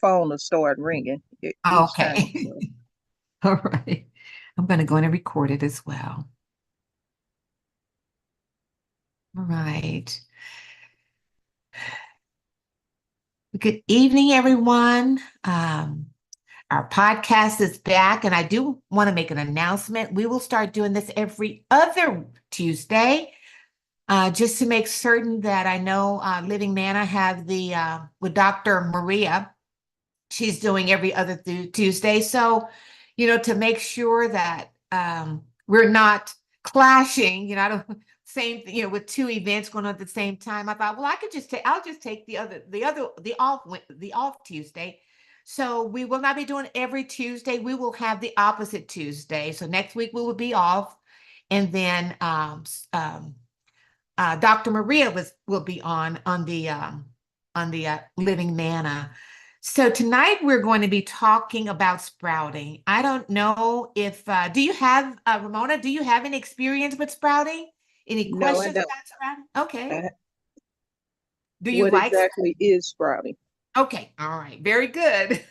phone will start ringing each time. Okay. So All right. I'm going to go and record it as well. All right. Good evening, everyone. Our podcast is back, and I do want to make an announcement. We will start doing this every other Tuesday, just to make certain that I know Living Manna have the with Dr. Maria. She's doing every other Tuesday. So, to make sure that we're not clashing, I don't same, with two events going on at the same time. I thought, well, I'll just take the off Tuesday. So we will not be doing every Tuesday. We will have the opposite Tuesday. So next week we will be off. And then Dr. Maria will be on the Living Manna. So tonight we're going to be talking about sprouting. I don't know if do you have Ramona, do you have any experience with sprouting? Any no, I questions don't. about sprouting? Okay. I, Do you what like exactly is sprouting? Okay, all right, very good.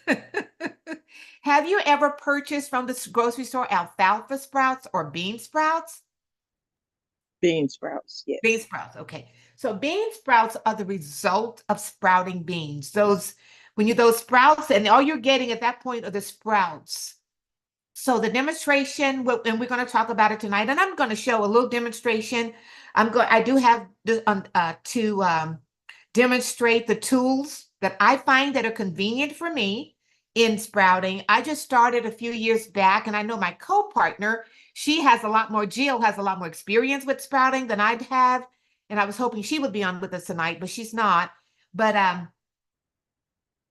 Have you ever purchased from the grocery store alfalfa sprouts or bean sprouts? Bean sprouts, Bean yes. sprouts. Okay. So bean sprouts are the result of sprouting beans. Those sprouts, and all you're getting at that point are the sprouts. So the demonstration, and we're going to talk about it tonight, and I'm going to show a little demonstration. I do have to demonstrate the tools that I find that are convenient for me in sprouting. I just started a few years back, and I know my co-partner, Jill has a lot more experience with sprouting than I'd have. And I was hoping she would be on with us tonight, but she's not. But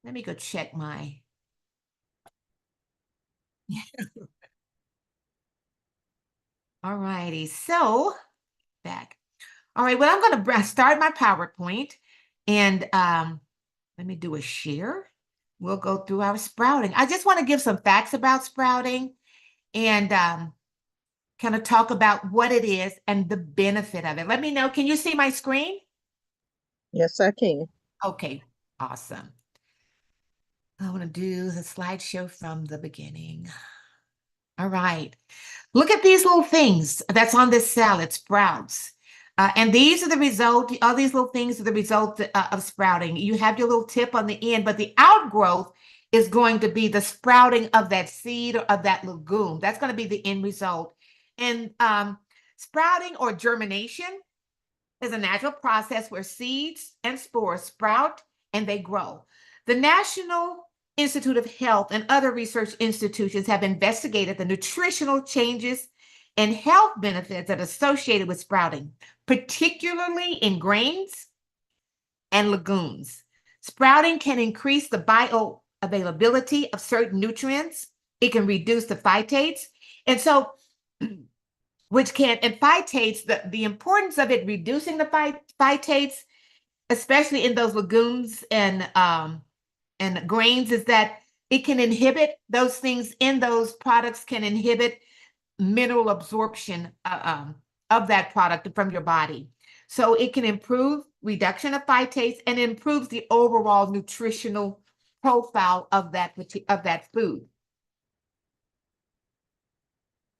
let me go check my. All righty. So back. All right. Well, I'm going to start my PowerPoint, and let me do a share. We'll go through our sprouting. I just want to give some facts about sprouting and kind of talk about what it is and the benefit of it. Let me know. Can you see my screen? Yes, I can. Okay, awesome. I want to do the slideshow from the beginning. All right. Look at these little things that's on this salad, sprouts. And these are the result, all these little things are the result of sprouting. You have your little tip on the end, but the outgrowth is going to be the sprouting of that seed or of that legume. That's going to be the end result. And sprouting or germination is a natural process where seeds and spores sprout and they grow. The National Institute of Health and other research institutions have investigated the nutritional changes and health benefits that are associated with sprouting, particularly in grains and legumes. Sprouting can increase the bioavailability of certain nutrients. It can reduce the phytates. And so and phytates, the importance of it reducing the phytates, especially in those legumes and grains, is that it can inhibit those things in those products, can inhibit mineral absorption of that product from your body. So it can improve reduction of phytates and improves the overall nutritional profile of that food.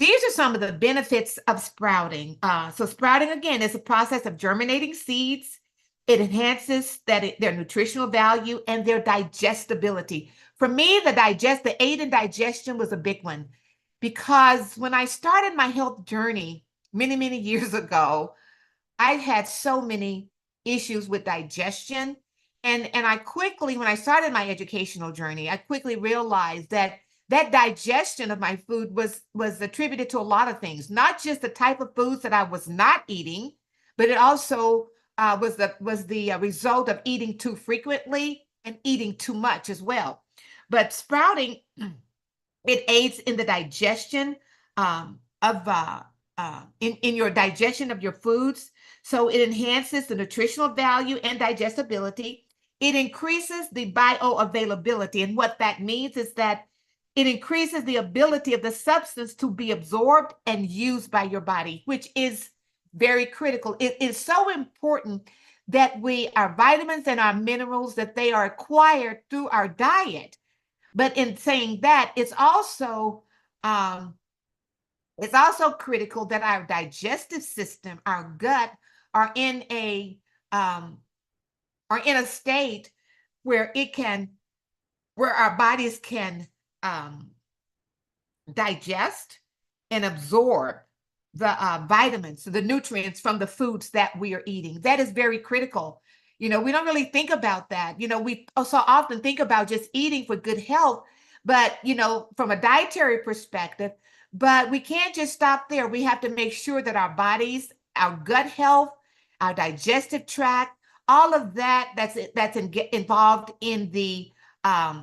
These are some of the benefits of sprouting. So sprouting, again, is a process of germinating seeds. It enhances their nutritional value and their digestibility. For me, the aid in digestion was a big one because when I started my health journey many, many years ago, I had so many issues with digestion. And when I started my educational journey, I quickly realized that digestion of my food was attributed to a lot of things, not just the type of foods that I was not eating, but it also was the result of eating too frequently and eating too much as well. But sprouting, it aids in the digestion of in your digestion of your foods. So it enhances the nutritional value and digestibility. It increases the bioavailability. And what that means is that it increases the ability of the substance to be absorbed and used by your body, which is very critical. It is so important that our vitamins and our minerals, that they are acquired through our diet. But in saying that, it's also critical that our digestive system, our gut, are in a um, state where our bodies can um, digest and absorb the vitamins, the nutrients from the foods that we are eating. That is very critical. We don't really think about that. We so often think about just eating for good health, but, from a dietary perspective, but we can't just stop there. We have to make sure that our bodies, our gut health, our digestive tract, all of that's involved in the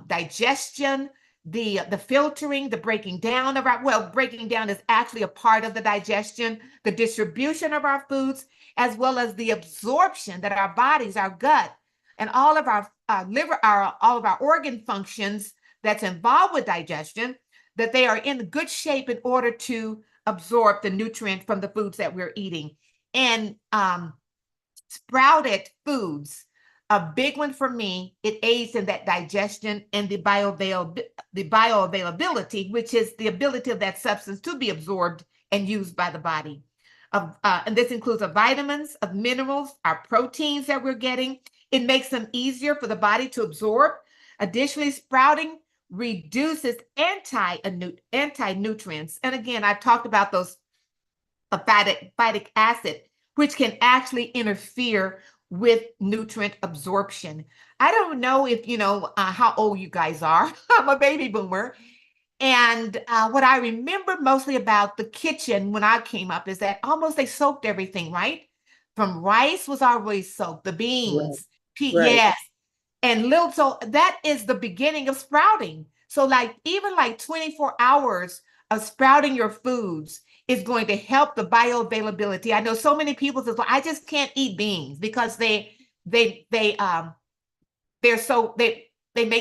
digestion, the filtering, the breaking down of breaking down is actually a part of the digestion, the distribution of our foods, as well as the absorption that our bodies, our gut, and all of our liver, all of our organ functions that's involved with digestion, that they are in good shape in order to absorb the nutrient from the foods that we're eating. And sprouted foods, a big one for me, it aids in that digestion and the bioavailability, which is the ability of that substance to be absorbed and used by the body. And this includes our vitamins, of minerals, our proteins that we're getting. It makes them easier for the body to absorb. Additionally, sprouting reduces anti-nutrients. And again, I talked about those phytic acid, which can actually interfere with nutrient absorption. I don't know if you know how old you guys are. I'm a baby boomer. And what I remember mostly about the kitchen when I came up is that almost they soaked everything, right? From rice was always soaked, the Right. beans, Right. yes. So that is the beginning of sprouting. So even 24 hours of sprouting your foods is going to help the bioavailability. I know so many people say, well, I just can't eat beans because they make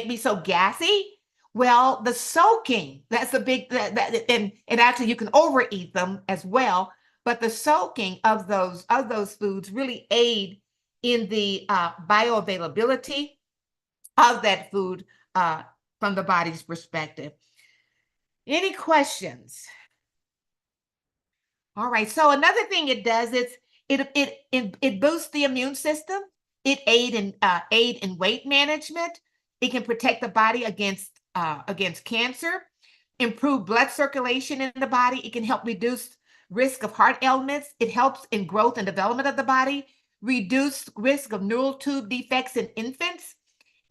me so gassy. Well, the soaking, that's the big and actually you can overeat them as well, but the soaking of those foods really aid in the bioavailability of that food from the body's perspective. Any questions? All right. So another thing it does is it boosts the immune system. It aid in weight management. It can protect the body against cancer, improve blood circulation in the body. It can help reduce risk of heart ailments. It helps in growth and development of the body, reduce risk of neural tube defects in infants,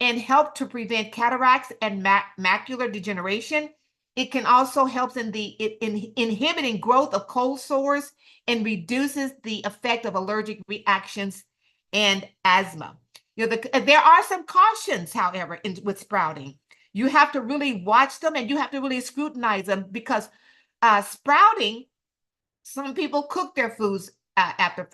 and help to prevent cataracts and macular degeneration. It can also help in inhibiting growth of cold sores and reduces the effect of allergic reactions and asthma. There are some cautions, however, with sprouting. You have to really watch them and you have to really scrutinize them because sprouting, some people cook their foods after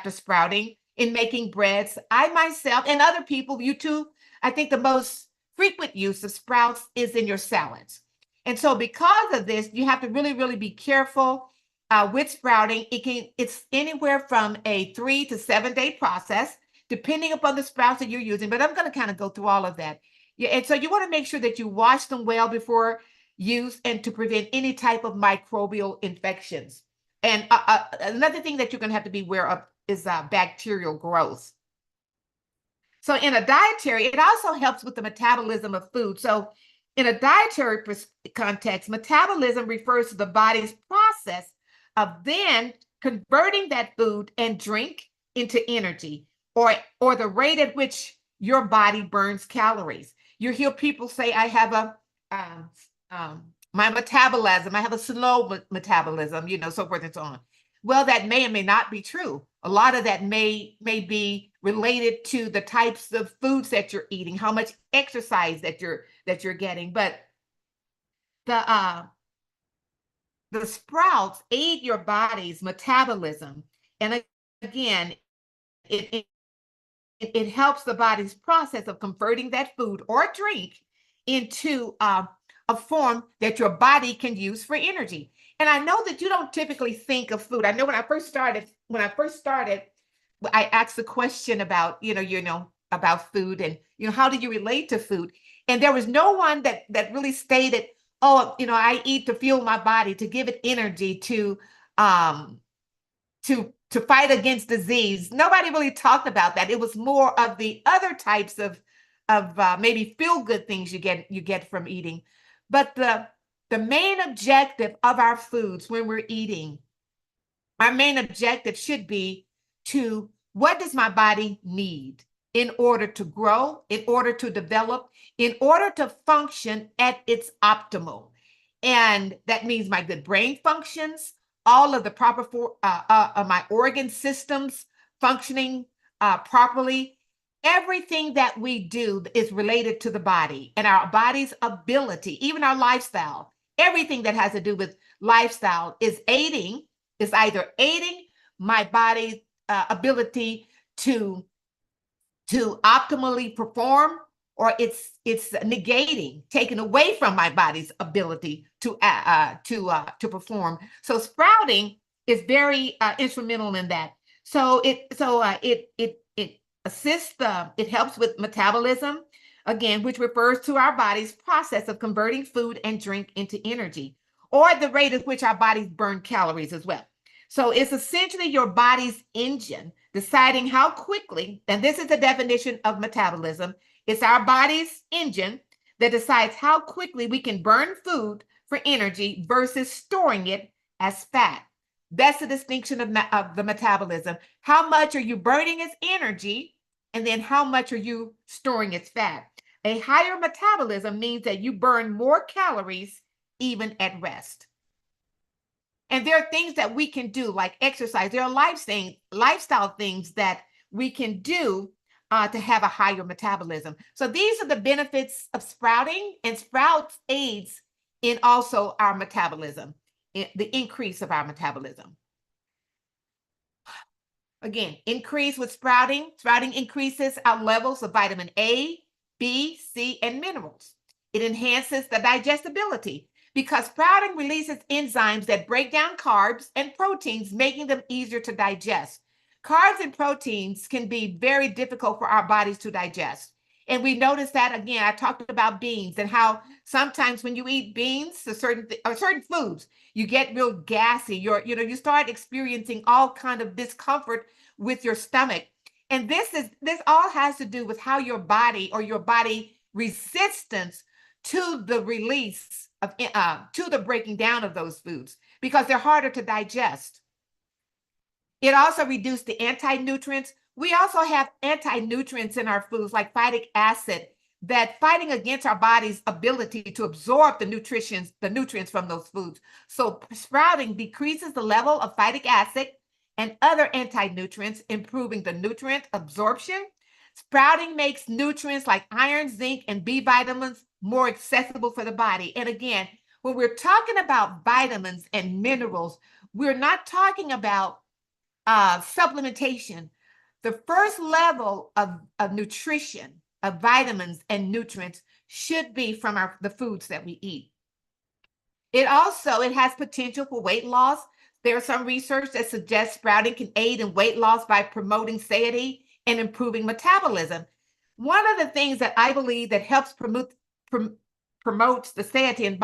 sprouting in making breads. I myself and other people, you too, I think the most frequent use of sprouts is in your salads. And so because of this, you have to really, really be careful with sprouting. It's anywhere from a 3 to 7 day process, depending upon the sprouts that you're using. But I'm going to kind of go through all of that. Yeah, and so you want to make sure that you wash them well before use and to prevent any type of microbial infections. And another thing that you're going to have to be aware of is bacterial growth. So in a dietary, it also helps with the metabolism of food. So in a dietary context, metabolism refers to the body's process of then converting that food and drink into energy, or the rate at which your body burns calories. You hear people say, I have my metabolism, I have a slow metabolism, so forth and so on. Well, that may or may not be true. A lot of that may be related to the types of foods that you're eating, how much exercise that you're getting. But the sprouts aid your body's metabolism, and again, it helps the body's process of converting that food or drink into a form that your body can use for energy. And I know that you don't typically think of food. I know when I first started I asked the question about, about food and, how do you relate to food? And there was no one that really stated, oh, I eat to fuel my body, to give it energy, um, to fight against disease. Nobody really talked about that. It was more of the other types of maybe feel good things you get from eating. But the main objective of our foods when we're eating, our main objective should be to what does my body need in order to grow, in order to develop, in order to function at its optimal. And that means my good brain functions, all of the proper my organ systems functioning properly. Everything that we do is related to the body and our body's ability, even our lifestyle. Everything that has to do with lifestyle is either aiding my body's ability to optimally perform, or it's negating, taken away from my body's ability to perform. So sprouting is very instrumental in that. So it assists, it helps with metabolism, again, which refers to our body's process of converting food and drink into energy, or the rate at which our bodies burn calories as well. So it's essentially your body's engine deciding how quickly, and this is the definition of metabolism, it's our body's engine that decides how quickly we can burn food for energy versus storing it as fat. That's the distinction of the metabolism. How much are you burning as energy, and then how much are you storing as fat? A higher metabolism means that you burn more calories even at rest. And there are things that we can do, like exercise. There are lifestyle things that we can do to have a higher metabolism. So these are the benefits of sprouting, and sprouts aids in also our metabolism, the increase of our metabolism. Again, increase with sprouting. Sprouting increases our levels of vitamin A, B, C, and minerals. It enhances the digestibility, because sprouting releases enzymes that break down carbs and proteins, making them easier to digest. Carbs and proteins can be very difficult for our bodies to digest. And we noticed that, again, I talked about beans and how sometimes when you eat beans or certain foods, you get real gassy. You start experiencing all kind of discomfort with your stomach. And this all has to do with how your body, or your body resistance to the release of to the breaking down of those foods, because they're harder to digest. It also reduced the anti-nutrients. We also have anti-nutrients in our foods, like phytic acid, that fighting against our body's ability to absorb the nutrients from those foods. So sprouting decreases the level of phytic acid and other anti-nutrients, improving the nutrient absorption. Sprouting makes nutrients like iron, zinc, and B vitamins more accessible for the body. And again, when we're talking about vitamins and minerals, we're not talking about supplementation. The first level of nutrition, of vitamins and nutrients, should be from the foods that we eat. It has potential for weight loss. There's some research that suggests sprouting can aid in weight loss by promoting satiety and improving metabolism. One of the things that I believe that helps promotes the satiety in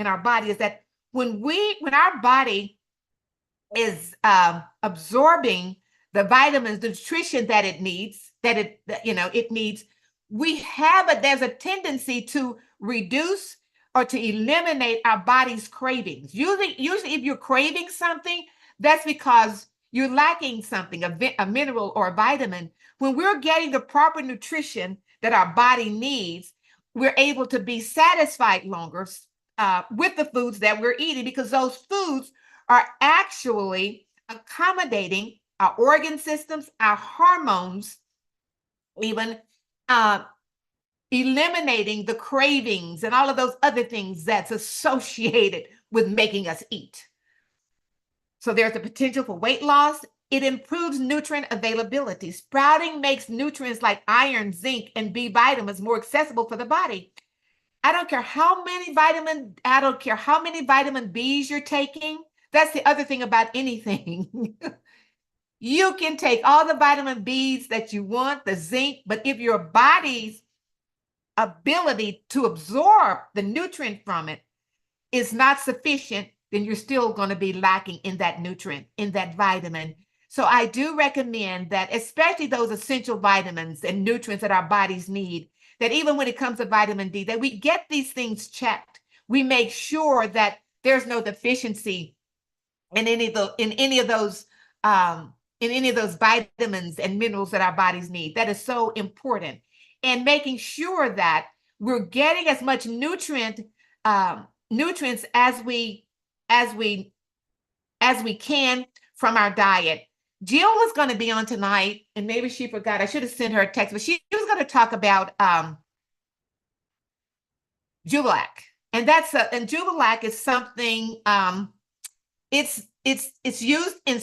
our body is that when our body is absorbing the vitamins, the nutrition that it needs, there's a tendency to reduce or to eliminate our body's cravings. Usually if you're craving something, that's because you're lacking something, a mineral or a vitamin. When we're getting the proper nutrition that our body needs, we're able to be satisfied longer with the foods that we're eating, because those foods are actually accommodating our organ systems, our hormones, even eliminating the cravings and all of those other things that's associated with making us eat. So there's a potential for weight loss. It improves nutrient availability. Sprouting makes nutrients like iron, zinc, and B vitamins more accessible for the body. I don't care how many vitamin Bs you're taking. That's the other thing about anything. You can take all the vitamin Bs that you want, the zinc, but if your body's ability to absorb the nutrient from it is not sufficient, then you're still going to be lacking in that nutrient, in that vitamin. So I do recommend that, especially those essential vitamins and nutrients that our bodies need, that even when it comes to vitamin D, that we get these things checked. We make sure that there's no deficiency in any of those vitamins and minerals that our bodies need. That is so important. And making sure that we're getting as much nutrients as we can from our diet. Jill was going to be on tonight, and maybe she forgot. I should have sent her a text, but she was going to talk about Jacqueline. And Jacqueline is something it's used in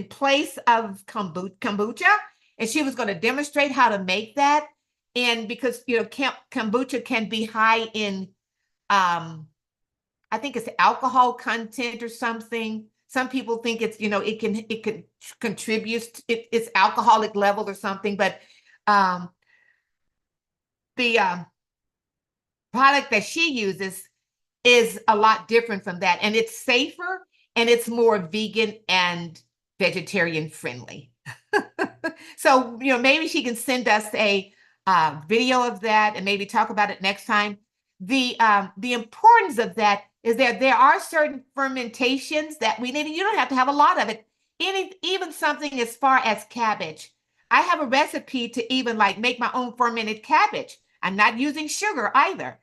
place of kombucha, and she was going to demonstrate how to make that. And because kombucha can be high in I think it's alcohol content or something. Some people think it's it can contribute its alcoholic level or something, but the product that she uses is a lot different from that, and it's safer and it's more vegan and vegetarian friendly. So maybe she can send us a video of that and maybe talk about it next time. The importance of that is that there are certain fermentations that we need. You don't have to have a lot of it. Even something as far as cabbage. I have a recipe to even make my own fermented cabbage. I'm not using sugar either.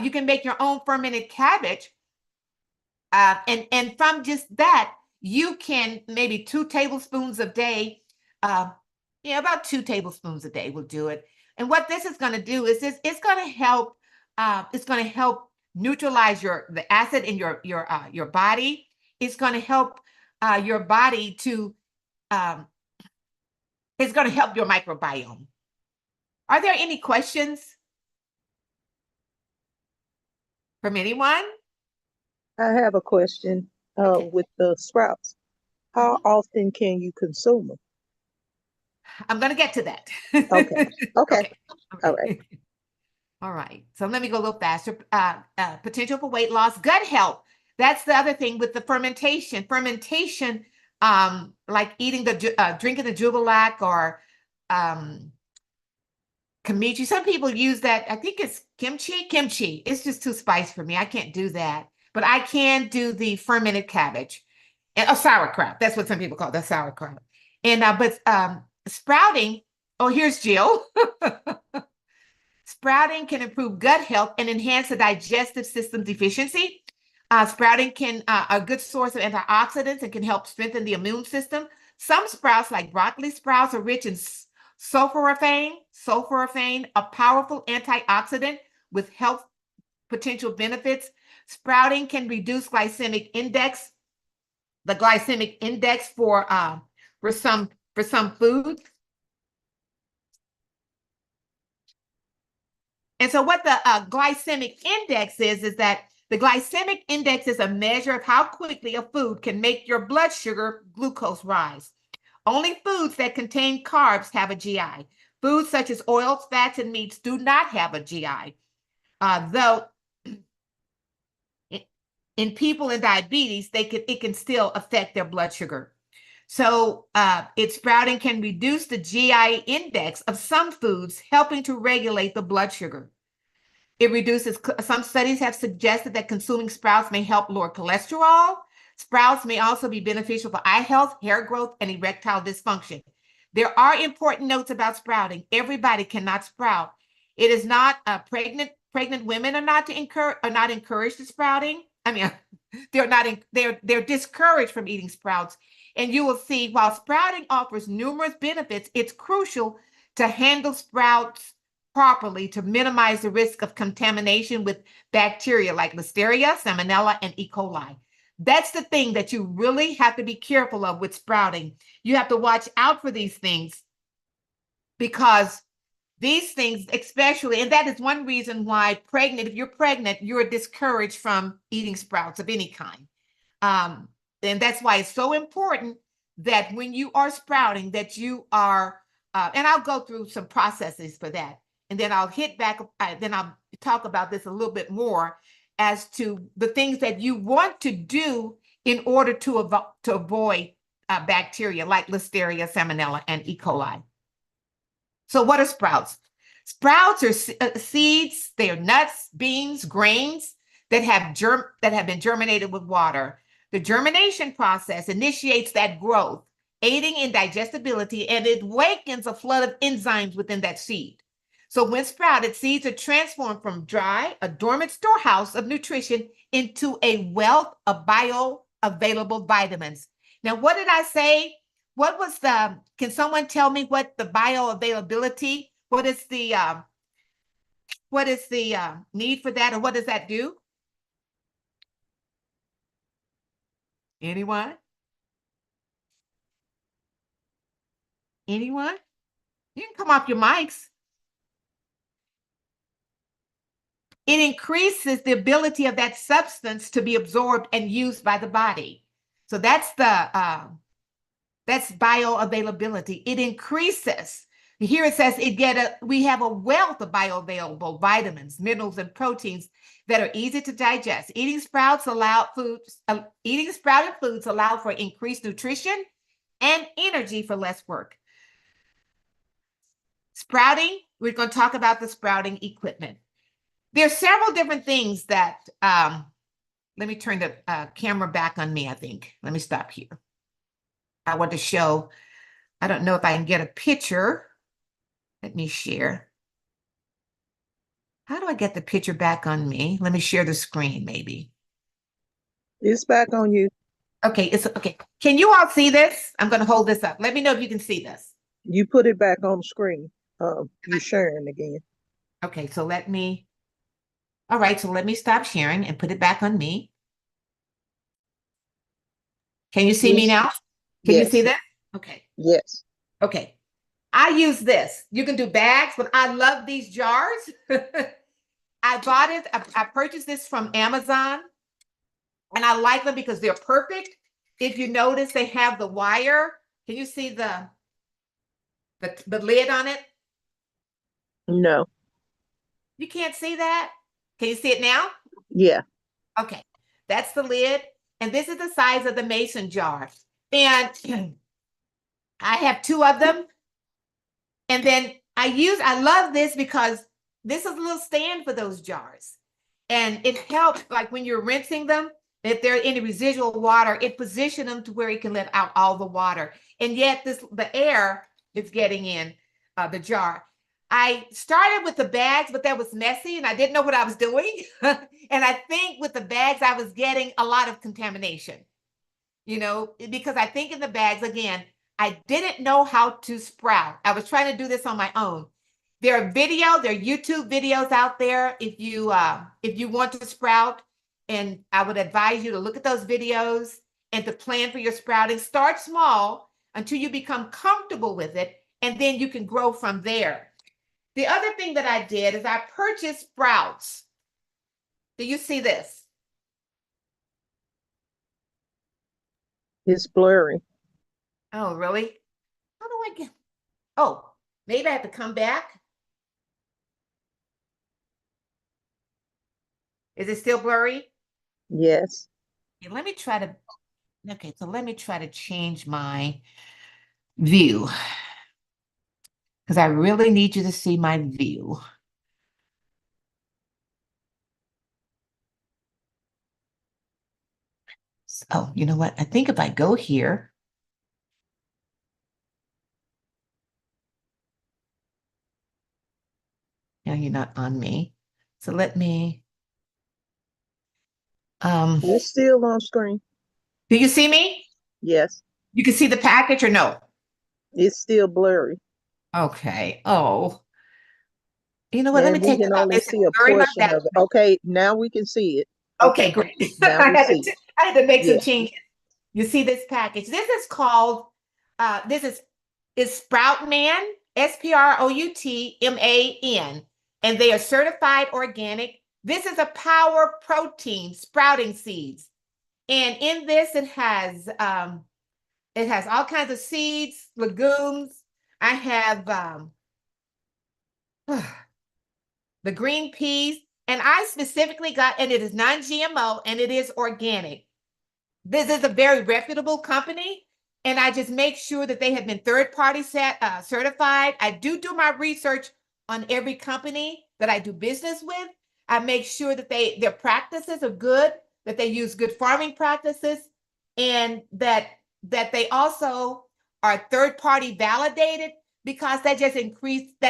You can make your own fermented cabbage. And from just that, you can maybe 2 tablespoons a day. About 2 tablespoons a day will do it. And what this is going to do is it's going to help. It's going to help neutralize the acid in your body. It's going to help your body to. It's going to help your microbiome. Are there any questions from anyone? I have a question Okay. with the sprouts. How often can you consume them? I'm going to get to that. Okay. Okay. All right. Okay. All right. So let me go a little faster. Potential for weight loss, gut health. That's the other thing with the fermentation. Fermentation, like drinking the Jacqueline or kimchi. Some people use that. I think it's kimchi. It's just too spicy for me. I can't do that. But I can do the fermented cabbage and sauerkraut. That's what some people call the sauerkraut. And but sprouting. Oh, here's Jill. Sprouting can improve gut health and enhance the digestive system's efficiency. Sprouting can a good source of antioxidants and can help strengthen the immune system. Some sprouts, like broccoli sprouts, are rich in sulforaphane, a powerful antioxidant with health potential benefits. Sprouting can reduce the glycemic index for some foods. And so what the glycemic index is that the glycemic index is a measure of how quickly a food can make your blood sugar glucose rise. Only foods that contain carbs have a GI. Foods such as oils, fats, and meats do not have a GI. Though in people in diabetes, it can still affect their blood sugar. So sprouting can reduce the GI index of some foods, helping to regulate the blood sugar. It reduces, some studies have suggested that consuming sprouts may help lower cholesterol. Sprouts may also be beneficial for eye health, hair growth, and erectile dysfunction. There are important notes about sprouting. Everybody cannot sprout. It is not pregnant women are not encouraged to sprouting. I mean, they're discouraged from eating sprouts. And you will see, while sprouting offers numerous benefits, it's crucial to handle sprouts properly to minimize the risk of contamination with bacteria like Listeria, Salmonella, and E. coli. That's the thing that you really have to be careful of with sprouting. You have to watch out for these things, because these things, especially, and that is one reason why if you're pregnant, you're discouraged from eating sprouts of any kind. And that's why it's so important that when you are sprouting, that you are, and I'll go through some processes for that. And then I'll hit back, then I'll talk about this a little bit more as to the things that you want to do in order to avoid bacteria like Listeria, Salmonella, and E. coli. So what are sprouts? Sprouts are seeds. They are nuts, beans, grains that have been germinated with water. The germination process initiates that growth, aiding in digestibility, and it wakens a flood of enzymes within that seed. So when sprouted, seeds are transformed from a dormant storehouse of nutrition into a wealth of bioavailable vitamins. Now, what did I say? Can someone tell me what the bioavailability, what is the need for that, or what does that do? Anyone? Anyone? You can come off your mics. It increases the ability of that substance to be absorbed and used by the body. So that's bioavailability. It increases. Here it says we have a wealth of bioavailable vitamins, minerals, and proteins that are easy to digest. Eating sprouted foods allow for increased nutrition and energy for less work. Sprouting, we're going to talk about the sprouting equipment. There are several different things that, let me turn the camera back on me, I think. Let me stop here. I want to show, I don't know if I can get a picture. Let me share. How do I get the picture back on me? Let me share the screen, maybe. It's back on you. Okay, it's okay. Can you all see this? I'm going to hold this up. Let me know if you can see this. You put it back on the screen. You're sharing again. Okay, so all right, so let me stop sharing and put it back on me. Can you see me now? Can you see that? Okay. Yes. Okay. I use this. You can do bags, but I love these jars. I bought it. I purchased this from Amazon, and I like them because they're perfect. If you notice, they have the wire. Can you see the lid on it? No. You can't see that? Can you see it now? Yeah. Okay. That's the lid. And this is the size of the mason jar. And I have 2 of them. And then I love this because this is a little stand for those jars. And it helps, like when you're rinsing them, if there's any residual water, it positions them to where it can let out all the water. And yet the air is getting in the jar. I started with the bags, but that was messy and I didn't know what I was doing. And I think with the bags, I was getting a lot of contamination, because I think in the bags, again, I didn't know how to sprout. I was trying to do this on my own. There are YouTube videos out there if you want to sprout, and I would advise you to look at those videos and to plan for your sprouting. Start small until you become comfortable with it, and then you can grow from there. The other thing that I did is I purchased sprouts. Do you see this? It's blurry. Oh, really? How do I get? Oh, maybe I have to come back. Is it still blurry? Yes. Okay, let me try to change my view because I really need you to see my view. Oh, you know what? I think if I go here, now you're not on me. So let me, It's still on screen. do you see me? Yes. You can see the package or no? It's still blurry. Okay. Oh, you know what? Let me And we take can it off. only Is it see a blurry like portion that? of it. Okay, now we can see it. Okay, great. Now we see it. I had to make some Yeah. changes. You see this package. This is called, this is Sprout Man, SPROUTMAN, and they are certified organic. This is a power protein sprouting seeds. And in this, it has It has all kinds of seeds, legumes. I have the green peas, and I specifically got, and it is non-GMO and it is organic. This is a very reputable company, and I just make sure that they have been third-party certified. I do my research on every company that I do business with. I make sure that their practices are good, that they use good farming practices, and that they also are third-party validated, because that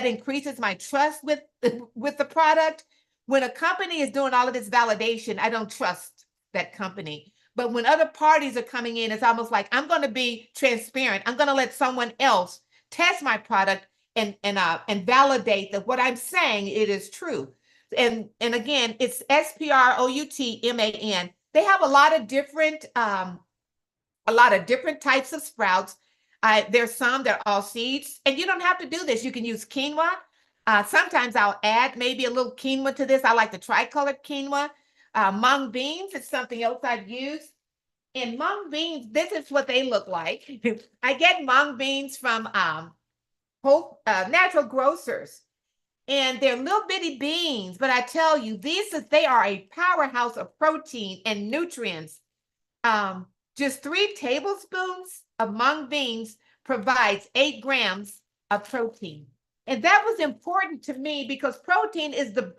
increases my trust with the product. When a company is doing all of this validation, I don't trust that company. But when other parties are coming in, it's almost like I'm going to be transparent. I'm going to let someone else test my product and validate that what I'm saying, it is true. And again, it's SPROUTMAN. They have a lot of different types of sprouts. There's some that are all seeds, and you don't have to do this. You can use quinoa. Sometimes I'll add maybe a little quinoa to this. I like the tricolored quinoa. Mung beans is something else I've used. And mung beans, this is what they look like. I get mung beans from natural grocers, and they're little bitty beans. But I tell you, they are a powerhouse of protein and nutrients. Just 3 tablespoons of mung beans provides 8 grams of protein. And that was important to me because protein is the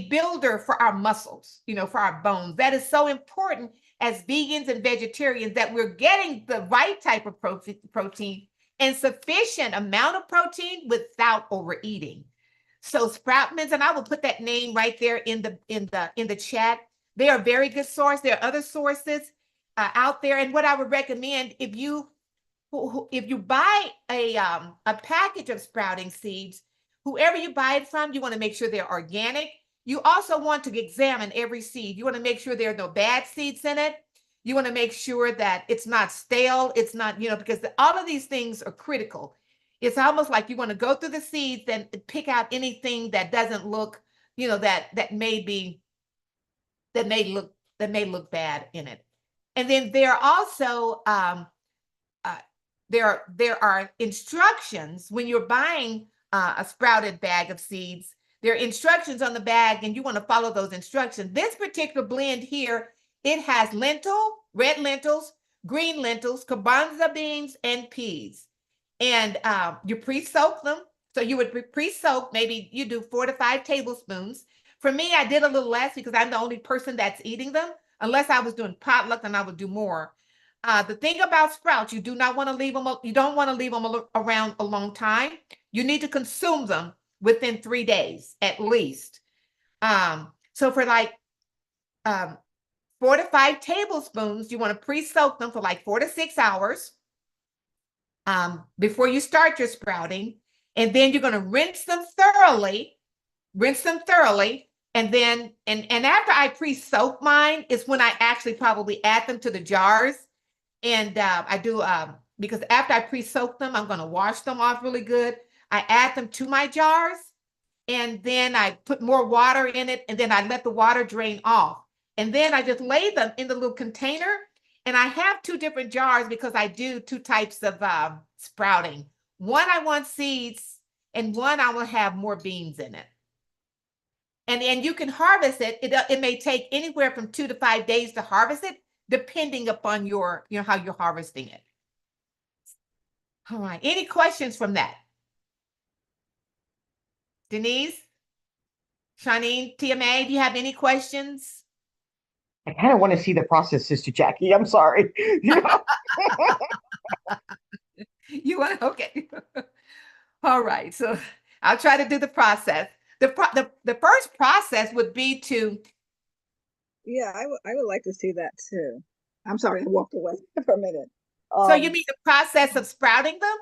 builder for our muscles, for our bones. That is so important as vegans and vegetarians, that we're getting the right type of protein and sufficient amount of protein without overeating. So Sproutmans, and I will put that name right there in the chat. They are a very good source. There are other sources out there. And what I would recommend, if you buy a package of sprouting seeds, whoever you buy it from, you want to make sure they're organic. You also want to examine every seed. You want to make sure there are no bad seeds in it. You want to make sure that it's not stale. It's not, because all of these things are critical. It's almost like you want to go through the seeds and pick out anything that doesn't look, that may look bad in it. And then there are also there are instructions when you're buying a sprouted bag of seeds. There are instructions on the bag, and you want to follow those instructions. This particular blend here, it has red lentils, green lentils, garbanzo beans, and peas. And you pre-soak them. So you would pre-soak, maybe you do 4 to 5 tablespoons. For me, I did a little less because I'm the only person that's eating them. Unless I was doing potluck, then I would do more. The thing about sprouts, you do not want to leave them. You don't want to leave them around a long time. You need to consume them within 3 days at least. So for like 4 to 5 tablespoons, you want to pre-soak them for like 4 to 6 hours before you start your sprouting. And then you're going to rinse them thoroughly. And then, and after I pre-soak mine is when I actually probably add them to the jars. And I do, because after I pre-soak them, I'm going to wash them off really good. I add them to my jars, and then I put more water in it, and then I let the water drain off. And then I just lay them in the little container. And I have 2 different jars because I do 2 types of sprouting. One, I want seeds, and one, I will have more beans in it. And you can harvest it. It may take anywhere from 2 to 5 days to harvest it, depending upon how you're harvesting it. All right. Any questions from that? Denise, Shanine, TMA, do you have any questions? I kind of want to see the process, Sister Jackie. I'm sorry. You want, okay. All right. So I'll try to do the process. The first process would be to. Yeah, I would like to see that too. I'm sorry, I walked away for a minute. So you mean the process of sprouting them?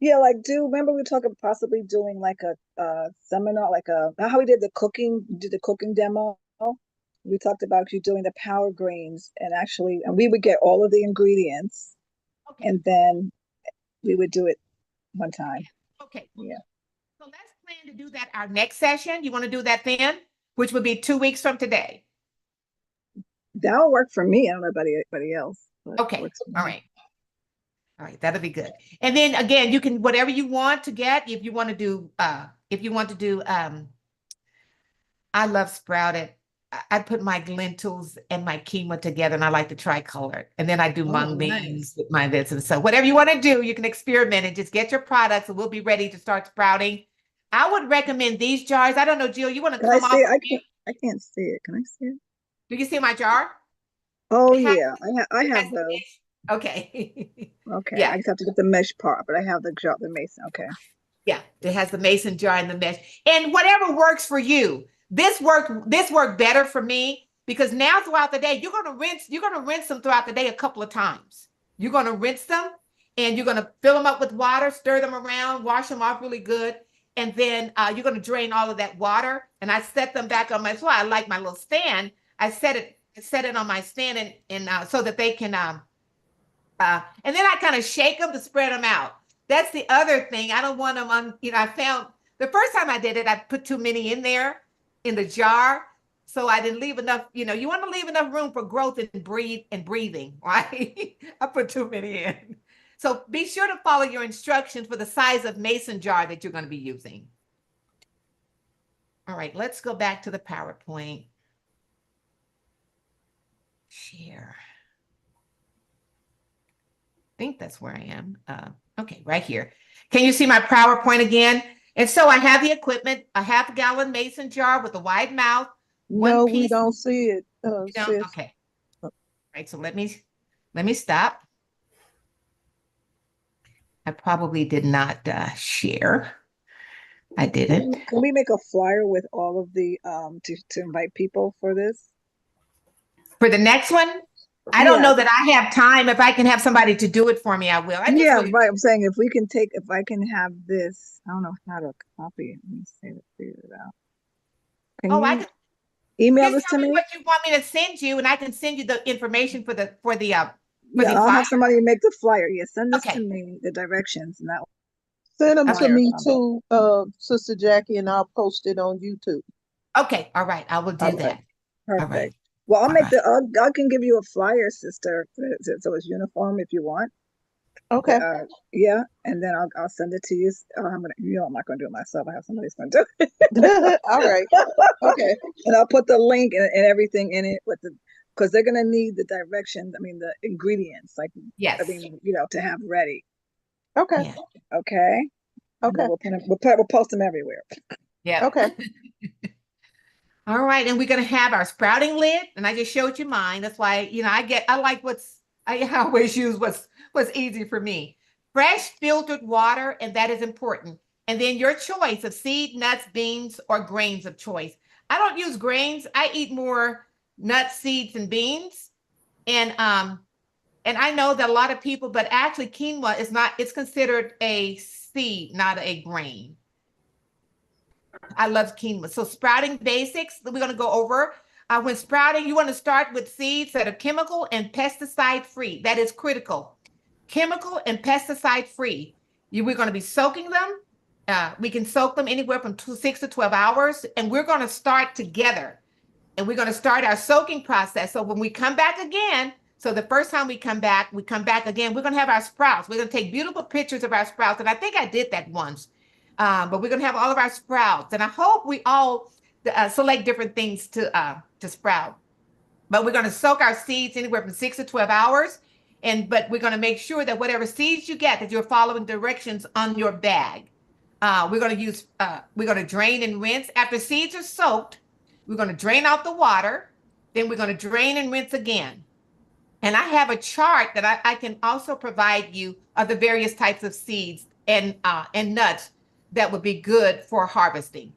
Yeah, remember we were talking possibly doing like a seminar, how we did the cooking demo. We talked about you doing the power greens, and we would get all of the ingredients, okay, and then we would do it one time. Okay. Yeah. So let's plan to do that our next session. You want to do that then, which would be 2 weeks from today? That'll work for me. I don't know about anybody else, but it Okay, works for all me. right. All right, that'll be good. And then again, you can whatever you want to get. If you want to do I love sprouted. I put my lentils and my quinoa together, and I like to tricolor. And then I do Oh, mung beans nice. with my this. And so whatever you want to do, you can experiment and just get your products, and we'll be ready to start sprouting. I would recommend these jars. I don't know, Jill, you want to Can I come see off it? of mute? I can't see it. Can I see it? Do you see my jar? Oh It has yeah, I it has have the those. mesh. Okay. Okay, Yeah. I just have to get the mesh part, but I have the mason. Okay. Yeah, it has the mason jar and the mesh. And whatever works for you. This worked better for me because now throughout the day, you're gonna rinse them throughout the day a couple of times. You're gonna rinse them and you're gonna fill them up with water, stir them around, wash them off really good. And then you're gonna drain all of that water. And I set them back on my that's why I like my little stand. I set it on my stand and so that they can and then I kind of shake them to spread them out. That's the other thing. I don't want them I found the first time I did it, I put too many in there in the jar. So I didn't leave enough, you want to leave enough room for growth and breathing, right? I put too many in. So be sure to follow your instructions for the size of mason jar that you're going to be using. All right, let's go back to the PowerPoint. Share. Think that's where I am. Okay, right here. Can you see my PowerPoint again? And so I have the equipment, a half-gallon mason jar with a wide mouth, one No, we piece. don't see it, You don't? sis. Okay. All right, so let me stop. I probably did not share. I didn't. Can we make a flyer with all of the to invite people for this? For the next one, I don't Yeah, know that I have time. If I can have somebody to do it for me, I will. I just yeah, really right. I'm saying if I can have this, I don't know how to copy it. Let me see to figure it out. Can oh, I you could email just this tell to me me? what you want me to send you, and I can send you the information for Yeah, the I'll flyer. have somebody make the flyer. Yeah, send this to Okay. me, the directions, and that Send them to Okay. flyer me comes. too, Sister Jackie, and I'll post it on YouTube. Okay. All right. I will do Okay, that. All right. perfect. Well, All right. I can give you a flyer, sister, so it's uniform if you want. Okay. Yeah, and then I'll send it to you. I'm not gonna do it myself. I have somebody's gonna do it. All right. Okay. And I'll put the link and everything in it because they're gonna need the directions. I mean, the ingredients, like Yes. to have ready. Okay. Yeah. Okay, and then Okay. we'll post them everywhere. Yeah. Okay. All right. And we're gonna have our sprouting lid, and I just showed you mine. That's why I like I always use what's easy for me. Fresh filtered water, and that is important. And then your choice of seed, nuts, beans, or grains of choice. I don't use grains. I eat more nuts, seeds, and beans. And I know that a lot of people, but actually quinoa is not, it's considered a seed, not a grain. I love quinoa. So sprouting basics, we're going to go over. When sprouting, you want to start with seeds that are chemical and pesticide free. That is critical. Chemical and pesticide free. We're going to be soaking them. We can soak them anywhere from 6 to 12 hours. And we're going to start together. And we're going to start our soaking process. So when we come back again, so the first time we come back again, we're going to have our sprouts. We're going to take beautiful pictures of our sprouts. And I think I did that once. But we're going to have all of our sprouts. And I hope we all select different things to sprout. But we're going to soak our seeds anywhere from 6 to 12 hours. But we're going to make sure that whatever seeds you get, that you're following directions on your bag. We're going to drain and rinse. After seeds are soaked, we're going to drain out the water. Then we're going to drain and rinse again. And I have a chart that I can also provide you of the various types of seeds and nuts that would be good for harvesting.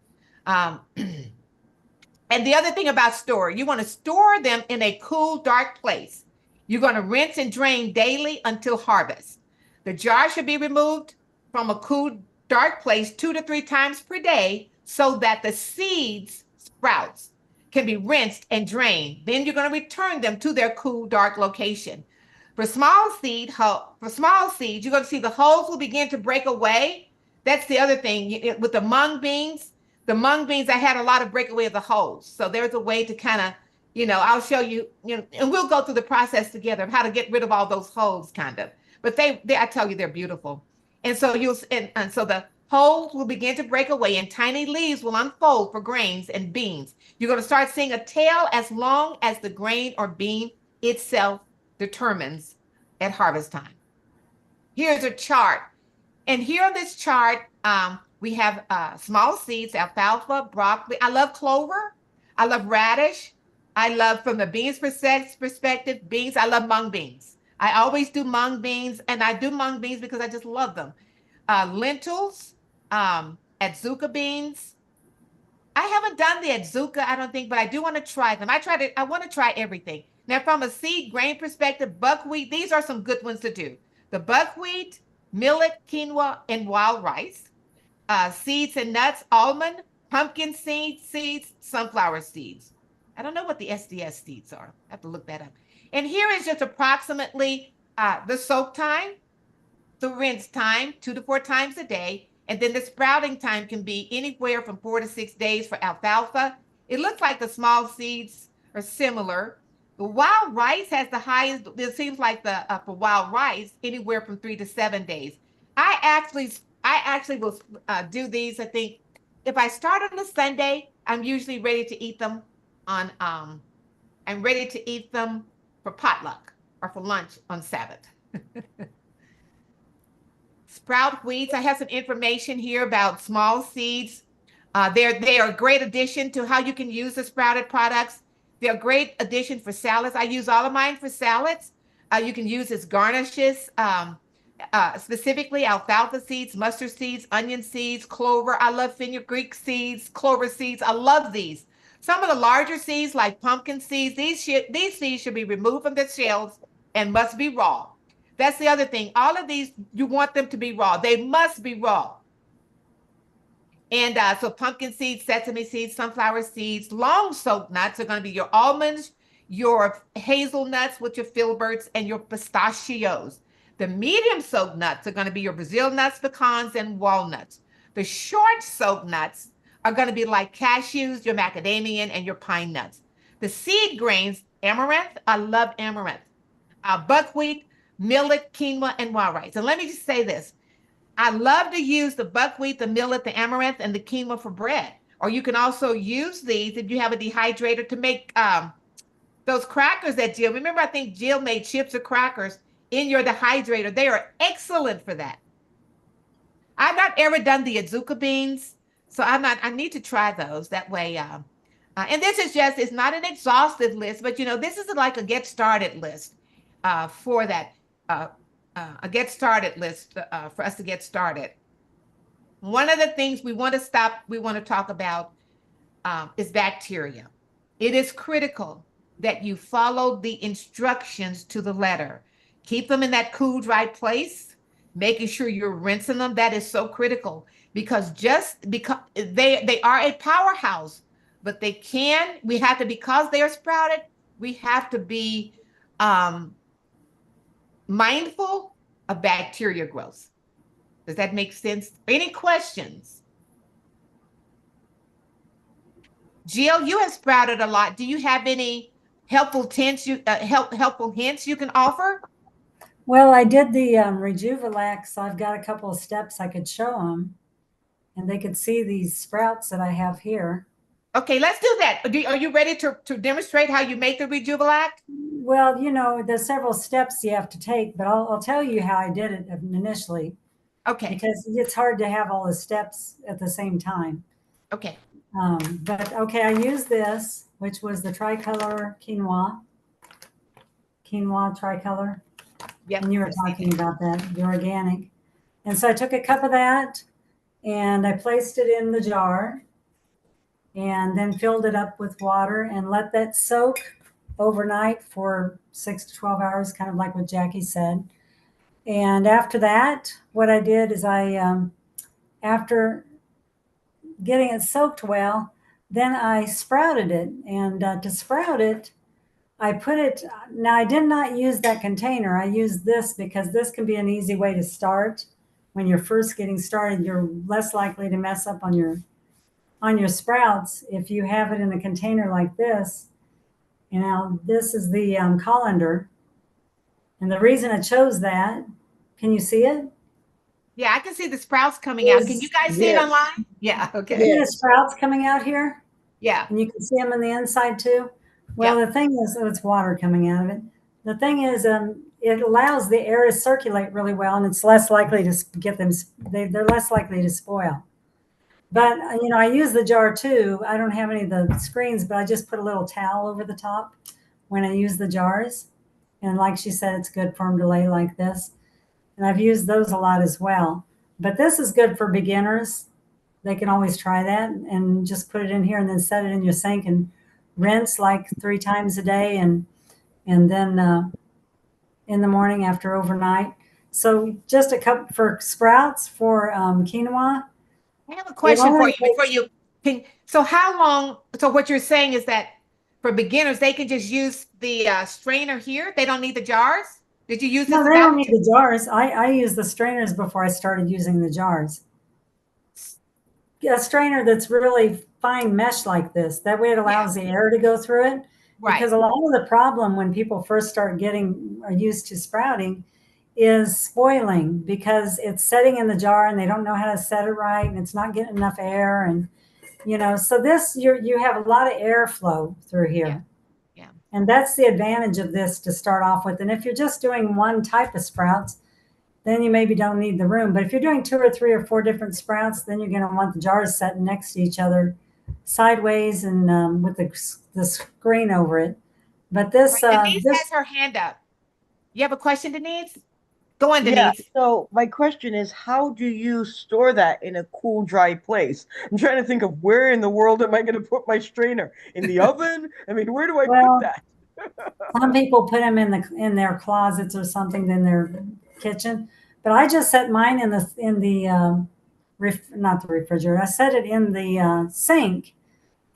Um, and the other thing about you want to store them in a cool, dark place. You're going to rinse and drain daily until harvest. The jar should be removed from a cool, dark place 2 to 3 times per day so that the seeds, sprouts, can be rinsed and drained. Then you're going to return them to their cool, dark location. For small seeds, you're going to see the hulls will begin to break away. That's the other thing with the mung beans. The mung beans, I had a lot of breakaway of the hulls. So there's a way to kind of I'll show you, and we'll go through the process together of how to get rid of all those holes, kind of. But I tell you, they're beautiful. And so and so the holes will begin to break away, and tiny leaves will unfold for grains and beans. You're going to start seeing a tail as long as the grain or bean itself determines at harvest time. Here's a chart. And here on this chart, we have small seeds, alfalfa, broccoli. I love clover. I love radish. I love, from the beans perspective, beans. I love mung beans. I always do mung beans, and I do mung beans because I just love them. Lentils, adzuka beans. I haven't done the adzuka, I don't think, but I do want to try them. I want to try everything. Now, from a seed grain perspective, buckwheat, these are some good ones to do. The buckwheat, millet, quinoa, and wild rice. Seeds and nuts, almond, pumpkin seeds, sunflower seeds. I don't know what the SDS seeds are. I have to look that up. And here is just approximately the soak time, the rinse time, 2 to 4 times a day. And then the sprouting time can be anywhere from 4 to 6 days for alfalfa. It looks like the small seeds are similar. The wild rice has the highest, it seems like for wild rice, anywhere from 3 to 7 days. I actually will do these. I think if I start on a Sunday, I'm usually ready to eat them I'm ready to eat them for potluck or for lunch on Sabbath. Sprout wheats. I have some information here about small seeds. They are a great addition to how you can use the sprouted products. They're a great addition for salads. I use all of mine for salads. You can use as garnishes, specifically alfalfa seeds, mustard seeds, onion seeds, clover. I love fenugreek seeds, clover seeds. I love these. Some of the larger seeds, like pumpkin seeds, these seeds should be removed from the shells and must be raw. That's the other thing. All of these, you want them to be raw. They must be raw. And so pumpkin seeds, sesame seeds, sunflower seeds, long soaked nuts are going to be your almonds, your hazelnuts with your filberts, and your pistachios. The medium soaked nuts are going to be your Brazil nuts, pecans, and walnuts. The short soaked nuts are going to be like cashews, your macadamia, and your pine nuts. The seed grains, amaranth, I love amaranth. Buckwheat, millet, quinoa, and wild rice. And let me just say this. I love to use the buckwheat, the millet, the amaranth, and the quinoa for bread. Or you can also use these if you have a dehydrator to make those crackers that Jill, remember I think Jill made chips or crackers in your dehydrator. They are excellent for that. I've not ever done the adzuka beans, so I need to try those that way. And this is it's not an exhaustive list, but this is like a get started list for that. A get started list for us to get started. One of the things we want to talk about is bacteria. It is critical that you follow the instructions to the letter. Keep them in that cool, dry place, making sure you're rinsing them. That is so critical because they are a powerhouse, but because they are sprouted, we have to be mindful of bacteria growth. Does that make sense? Any questions? Jill, you have sprouted a lot. Do you have any helpful hints you can offer? Well, I did the Rejuvelac, so I've got a couple of steps I could show them, and they could see these sprouts that I have here. Okay, let's do that. Are you ready to demonstrate how you make the Rejuvelac? Well, there's several steps you have to take, but I'll tell you how I did it initially. Okay. Because it's hard to have all the steps at the same time. Okay. But okay, I used this, which was the tricolor quinoa tricolor. Yep. And you were talking about that, the organic. And so I took a cup of that and I placed it in the jar and then filled it up with water and let that soak overnight for 6 to 12 hours, kind of like what Jackie said. And after that, what I did is after getting it soaked well, then I sprouted it. And to sprout it, I put it, now I did not use that container. I used this because this can be an easy way to start. When you're first getting started, you're less likely to mess up on your sprouts if you have it in a container like this. And now this is the colander. And the reason I chose that, can you see it? Yeah, I can see the sprouts coming out. Can you guys see it Yes. online? Yeah, okay. See the Yes. sprouts coming out here? Yeah. And you can see them on the inside too. Well, Yeah. the thing is, it's water coming out of it. The thing is, it allows the air to circulate really well, and it's less likely to get them. They're less likely to spoil. But I use the jar too. I don't have any of the screens, but I just put a little towel over the top when I use the jars. And like she said, it's good for them to lay like this. And I've used those a lot as well. But this is good for beginners. They can always try that and just put it in here and then set it in your sink and rinse like 3 times a day and then in the morning after overnight. So just a cup for sprouts for quinoa. I have a It question for only you before takes, you can. So how long, so what you're saying is that for beginners, they can just use the strainer here? They don't need the jars? Did you use no, this they don't without? need the jars. I use the strainers before I started using the jars. A strainer that's really fine mesh like this. That way it Yeah, allows the air to go through it. right. Because a lot of the problem when people first start getting used to sprouting is spoiling because it's setting in the jar and they don't know how to set it right and it's not getting enough air and so this you have a lot of airflow through Yeah, here. yeah. And that's the advantage of this to start off with. And if you're just doing one type of sprouts, then you maybe don't need the room. But if you're doing 2 or 3 or 4 different sprouts, then you're going to want the jars set next to each other sideways and with the screen over it. But Right. Denise has her hand up. You have a question, Denise? Go on, Yeah. Denise. So my question is, how do you store that in a cool, dry place? I'm trying to think of where in the world am I going to put my strainer? In the oven? I mean, where do I put well, that? some people put them in their closets or something in their kitchen. But I just set mine not the refrigerator. I set it in the sink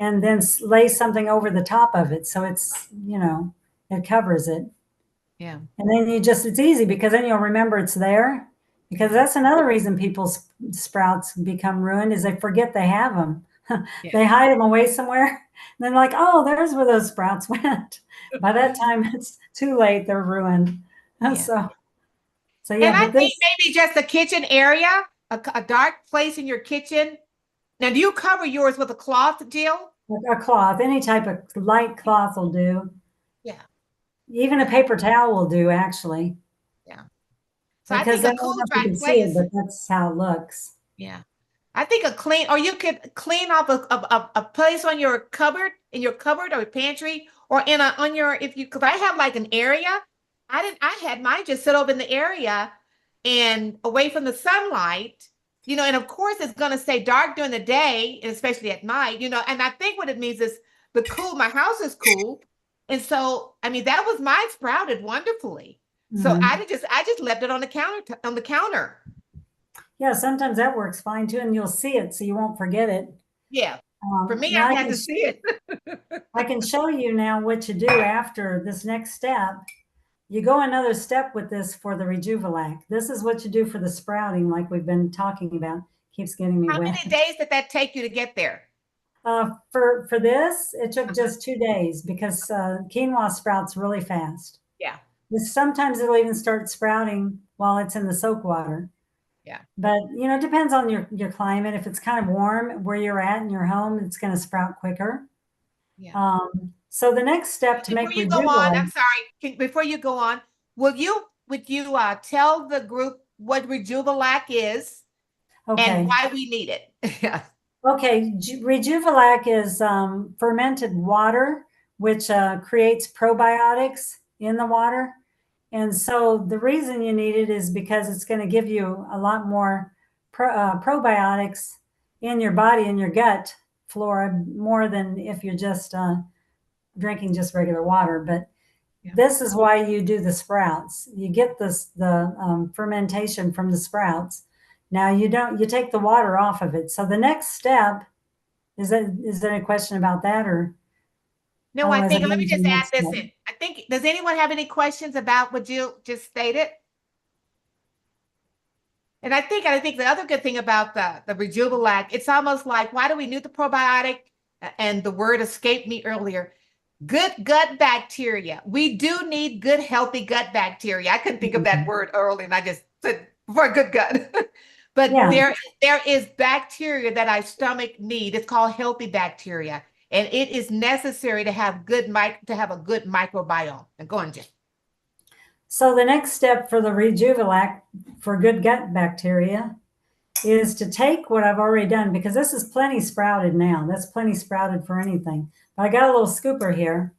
and then lay something over the top of it. So it covers it. Yeah. And then it's easy because then you'll remember it's there. Because that's another reason people's sprouts become ruined is they forget they have them. Yeah. They hide them away somewhere. And then like, oh, there's where those sprouts went. By that time, it's too late. They're ruined. Yeah. So And yeah, I but think this maybe just the kitchen area, a dark place in your kitchen. Now, do you cover yours with a cloth, Jill? a cloth, any type of light cloth will do. Yeah. Even a paper towel will do, actually. Yeah. So I Because think a I don't cool, know if you dry can see it, place. but that's how it looks. Yeah. I think or you could clean off a place on your cupboard, in your cupboard or pantry, or on your, because I have like an area. I had mine just sit over in the area and away from the sunlight, and of course it's going to stay dark during the day, and especially at night, and I think what it means is my house is cool. And so, I mean, that was mine sprouted wonderfully. So Mhm. I just left it on the counter. Yeah, sometimes that works fine too, and you'll see it, so you won't forget it. Yeah. For me, Now I had to see it. I can show you now what to do after this next step. You go another step with this for the Rejuvelac. This is what you do for the sprouting, like we've been talking about. Keeps getting me How wet. many days did that take you to get there? For this, it took just 2 days because quinoa sprouts really fast. Yeah. Sometimes it'll even start sprouting while it's in the soak water. Yeah. But it depends on your climate. If it's kind of warm where you're at in your home, it's going to sprout quicker. Yeah. So the next step to Before make you go on, I'm Rejuvelac. sorry. Before you go on, would you tell the group what Rejuvelac is and Okay. why we need it? Yeah. Okay. Rejuvelac is fermented water, which creates probiotics in the water. And so the reason you need it is because it's going to give you a lot more probiotics in your body, in your gut flora, more than if you're just drinking just regular water. But this is why you do the sprouts. You get the fermentation from the sprouts. Now you take the water off of it. So the next step is there any question about that or? No, I think, let me move to just the add next this step? in. I think, does anyone have any questions about what Jill just stated? And I think the other good thing about the Rejuvelac, it's almost like, why do we need the probiotic? And the word escaped me earlier. Good gut bacteria. We do need good, healthy gut bacteria. I couldn't think of that word earlier, and I just said for a good gut. But Yeah. there is bacteria that our stomach need. It's called healthy bacteria, and it is necessary to have a good microbiome. And go on, Jen. So the next step for the Rejuvelac for good gut bacteria is to take what I've already done, because this is plenty sprouted now. That's plenty sprouted for anything. But I got a little scooper here,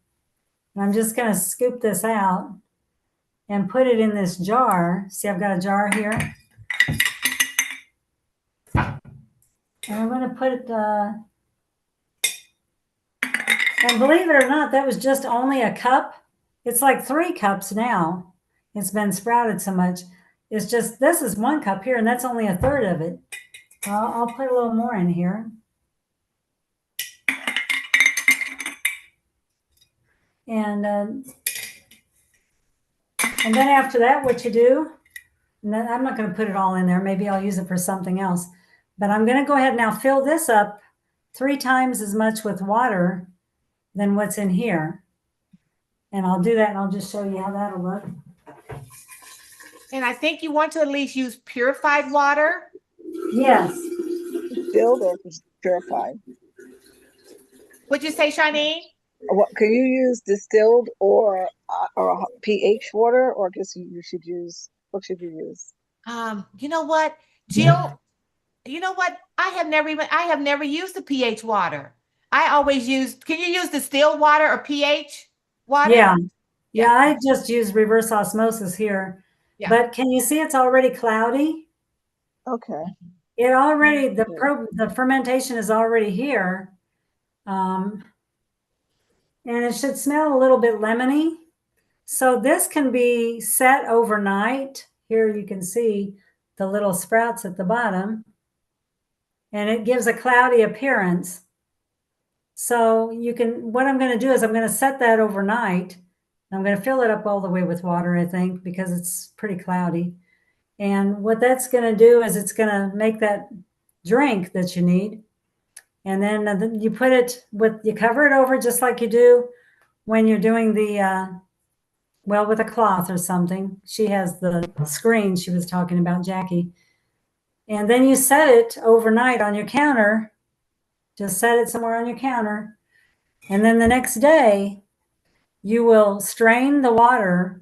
and I'm just going to scoop this out and put it in this jar. See, I've got a jar here. And I'm going to put it, and believe it or not, that was just only a cup. It's like 3 cups now. It's been sprouted so much. It's just, this is 1 cup here, and that's only a third of it. I'll put a little more in here. And then after that, what you do, and then I'm not going to put it all in there. Maybe I'll use it for something else. But I'm going to go ahead now, fill this up 3 times as much with water than what's in here. And I'll do that, and I'll just show you how that'll look. And I think you want to at least use purified water. Yes. Distilled or purified? What'd you say, Shawnee? What can you use, distilled or pH water, or just you should use, what should you use? You know what, Jill? You know what? I have never used the pH water. I always use. Can you use distilled water or pH water? Yeah. I just use reverse osmosis here. Yeah. But can you see it's already cloudy? Okay. It already, the fermentation is already here. And it should smell a little bit lemony. So this can be set overnight. Here you can see the little sprouts at the bottom. And it gives a cloudy appearance. So you can, what I'm going to do is I'm going to set that overnight. I'm going to fill it up all the way with water, I think, because it's pretty cloudy. And what that's going to do is it's going to make that drink that you need. And then you put it you cover it over just like you do when you're doing the, well, with a cloth or something. She has the screen she was talking about, Jackie. And then you set it overnight on your counter. Just set it somewhere on your counter. And then the next day, you will strain the water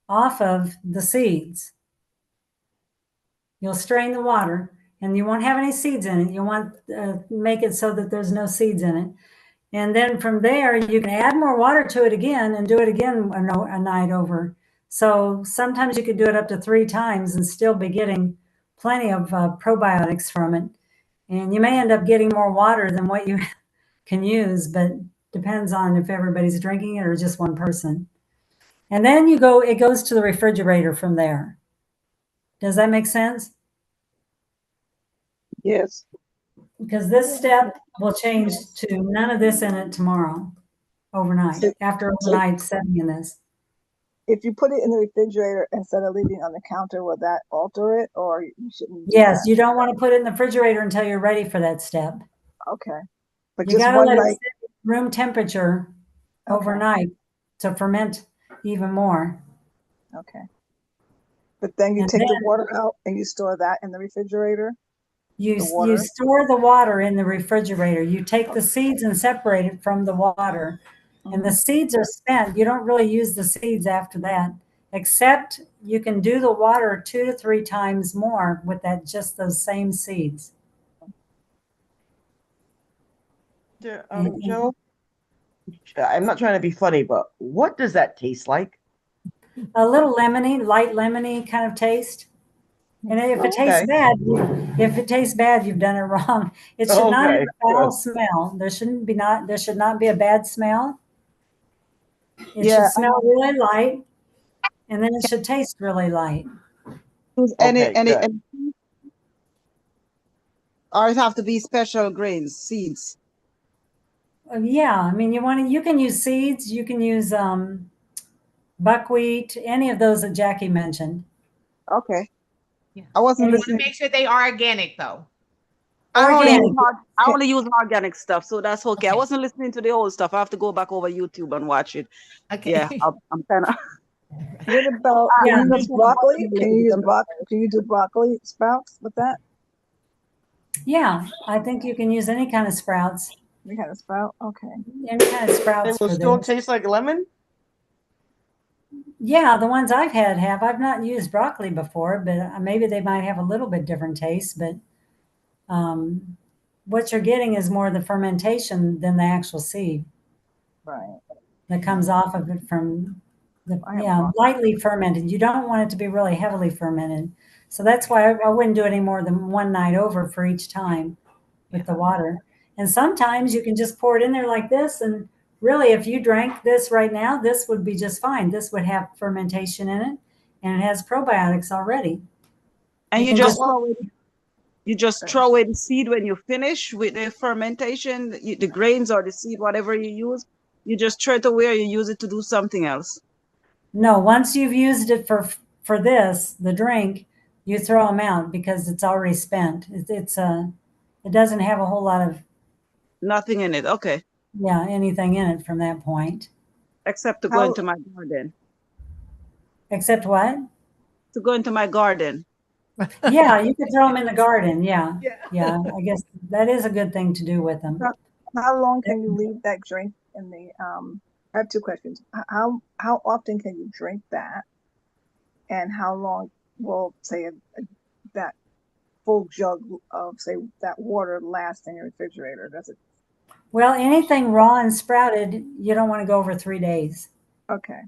off of the seeds. You'll strain the water, and you won't have any seeds in it. You want to make it so that there's no seeds in it. And then from there, you can add more water to it again and do it again a night over. So sometimes you could do it up to 3 times and still be getting plenty of probiotics from it. And you may end up getting more water than what you can use, but depends on if everybody's drinking it or just one person. And then it goes to the refrigerator from there. Does that make sense? Yes. Because this step will change to none of this in it tomorrow, overnight, after overnight setting in this. If you put it in the refrigerator instead of leaving it on the counter, will that alter it, or you shouldn't? Yes, you don't want to put it in the refrigerator until you're ready for that step. Okay. But You just got to one let it night. sit at room temperature overnight to ferment even more. Okay. But then you And take the then water out and you store that in the refrigerator? You water? store the water in the refrigerator. You take the seeds and separate it from the water. And the seeds are spent. You don't really use the seeds after that, except you can do the water 2 to 3 times more with just those same seeds. Joe, I'm not trying to be funny, but what does that taste like? A little lemony, light lemony kind of taste. And if it tastes bad, you've done it wrong. It should not have a foul smell. There should not be a bad smell. It should smell really light, and then it should taste really light. And or it have to be special grains, seeds. Yeah, I mean, you can use seeds, you can use buckwheat, any of those that Jackie mentioned. Okay. Yeah. I wasn't You want to listening. make sure they are organic, though. Organic. I only use organic stuff, so that's okay. I wasn't listening to the old stuff. I have to go back over YouTube and watch it. Okay. Yeah, I'm kind of. What about, Yeah. can you use broccoli? Can you use can you do broccoli sprouts with that? Yeah, I think you can use any kind of sprouts. We had a sprout? Okay. Any kind of It sprouts will for still this. taste like lemon? Yeah, the ones I've had have. I've not used broccoli before, but maybe they might have a little bit different taste. But what you're getting is more the fermentation than the actual seed Right. that comes off of it from the, I have yeah, broccoli. lightly fermented. You don't want it to be really heavily fermented. So that's why I wouldn't do any more than one night over for each time with the water. And sometimes you can just pour it in there like this. And really, if you drank this right now, this would be just fine. This would have fermentation in it and it has probiotics already. And You you can just just, throw away the seed when you finish with the fermentation, the grains or the seed, whatever you use. You just throw it away, or you use it to do something else. no, once you've used it for this, the drink, you throw them out because it's already spent. It doesn't have a whole lot of, Nothing in it. Okay, yeah, anything in it from that point. except to go How, into my garden. Except what? To go into my garden. Yeah, you could throw them in the garden. Yeah. Yeah. Yeah. I guess that is a good thing to do with them. how long can you leave that drink in the, I have two questions. How often can you drink that? And how long will, say, that full jug of, say, that water last in your refrigerator? Does it? Well, anything raw and sprouted, you don't want to go over 3 days. Okay.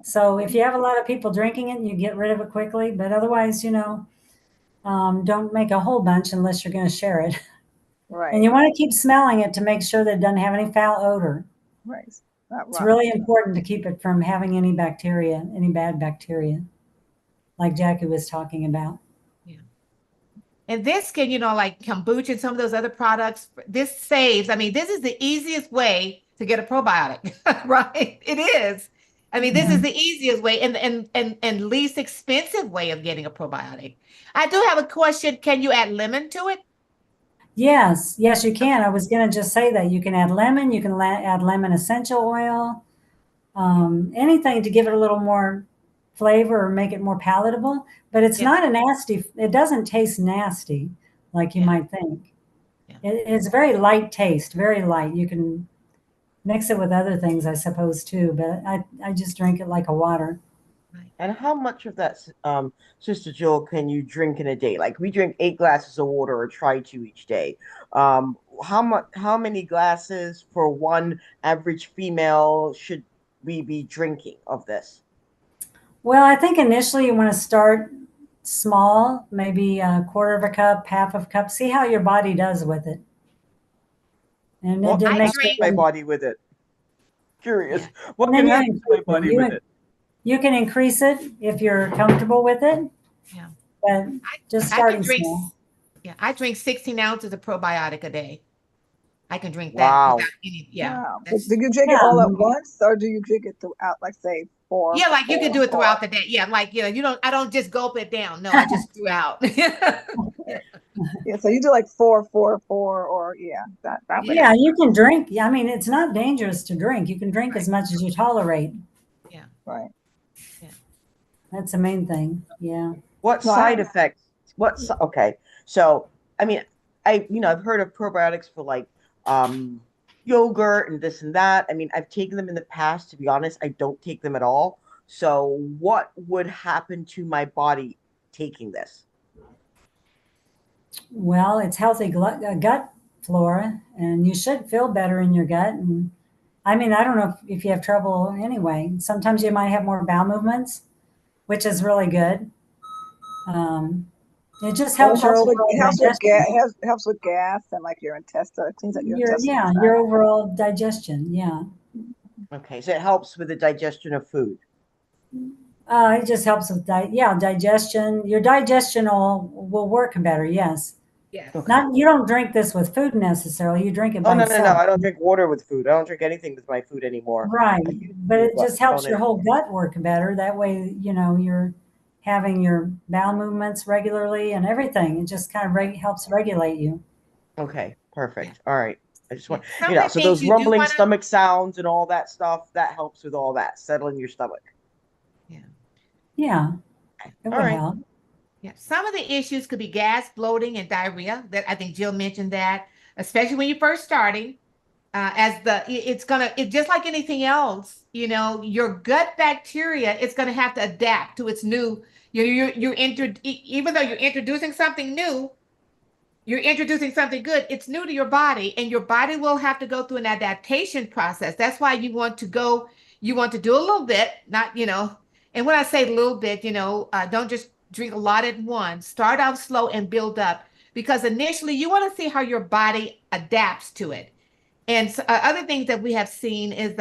So if you have a lot of people drinking it, you get rid of it quickly. But otherwise, don't make a whole bunch unless you're going to share it. Right. And you want to keep smelling it to make sure that it doesn't have any foul odor. Right. Not It's rotten. really important to keep it from having any bacteria, any bad bacteria, like Jackie was talking about. And this can, like kombucha and some of those other products, this saves. I mean, this is the easiest way to get a probiotic, right? It is. I mean, this is the easiest way and least expensive way of getting a probiotic. I do have a question. Can you add lemon to it? Yes, you can. I was going to just say that you can add lemon, you can add lemon essential oil, anything to give it a little more flavor or make it more palatable. But it's not a nasty, it doesn't taste nasty like you might think. Yeah. It's very light taste, very light. You can mix it with other things, I suppose, too. But I just drink it like a water. And how much of that, Sister Jill, can you drink in a day? Like we drink 8 glasses of water or try to each day. How many glasses for one average female should we be drinking of this? Well, I think initially you want to start small, maybe a quarter of a cup, half of a cup. See how your body does with it. And What it can makes happen to my body with it? Curious. What And can then happen to my body with it? You can increase it if you're comfortable with it. Yeah. But just I starting can drink, small. I drink 16 ounces of probiotic a day. I can drink Wow. that without any, Wow. But that's- do you drink it all at once, or do you drink it throughout, like say 4? Yeah, like you can do it 4? throughout the day. Yeah, like I don't just gulp it down. No, I just throughout. Yeah, so you do like 4, 4, 4, or that way. Yeah, you can drink. I mean, it's not dangerous to drink. You can drink as much as you tolerate. Yeah. Right. That's the main thing. Yeah. What side effects? Okay. So, I mean, I've heard of probiotics for like yogurt and this and that. I mean, I've taken them in the past. To be honest, I don't take them at all. So, what would happen to my body taking this? Well, it's healthy gut flora, and you should feel better in your gut. And I mean, I don't know if you have trouble anyway. Sometimes you might have more bowel movements, which is really good. It just helps your overall digestion. Helps with gas and like your intestine. It cleans out your intestine. Your overall digestion. Yeah. Okay, so it helps with the digestion of food. It just helps with digestion. Your digestion will work better. Yes. Yes. Not you don't drink this with food necessarily. You drink it by itself. No. I don't drink water with food. I don't drink anything with my food anymore. Right. But it just helps your whole gut work better. That way, you're having your bowel movements regularly and everything. It just kind of helps regulate you. Okay, perfect. All right. I just Yeah. want, Some of the so things those you do rumbling want to, stomach sounds and all that stuff, that helps with all that, settling your stomach. yeah. Yeah, it All would right. help. Yeah, some of the issues could be gas, bloating, and diarrhea. That I think Jill mentioned that, especially when you're first starting. It's just like anything else, your gut bacteria is gonna have to adapt to its new. Even though you're introducing something new, you're introducing something good. It's new to your body, and your body will have to go through an adaptation process. That's why you want to do a little bit, not, and when I say a little bit, don't just drink a lot at once. Start out slow and build up because initially you want to see how your body adapts to it. And so, other things that we have seen is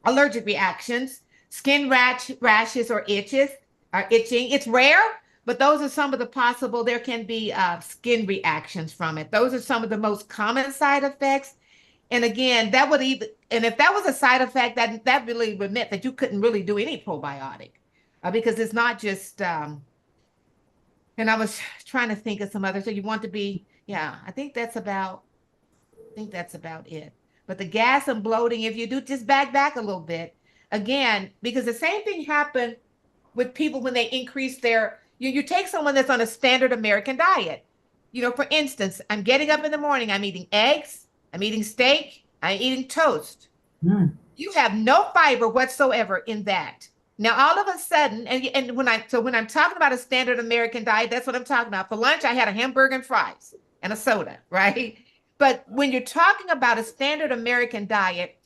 allergic reactions, rashes or itching. It's rare, but those are some of the possible. There can be skin reactions from it. Those are some of the most common side effects. And again, and if that was a side effect, that really would mean that you couldn't really do any probiotic, because it's not just. And I was trying to think of some other. So you want to be, yeah. I think that's about it. But the gas and bloating, if you do, just back a little bit again, because the same thing happened with people when they increase you take someone that's on a standard American diet. For instance, I'm getting up in the morning, I'm eating eggs, I'm eating steak, I'm eating toast. Mm. You have no fiber whatsoever in that. Now, all of a sudden, and when I'm talking about a standard American diet, that's what I'm talking about. For lunch, I had a hamburger and fries and a soda, right? But when you're talking about a standard American diet,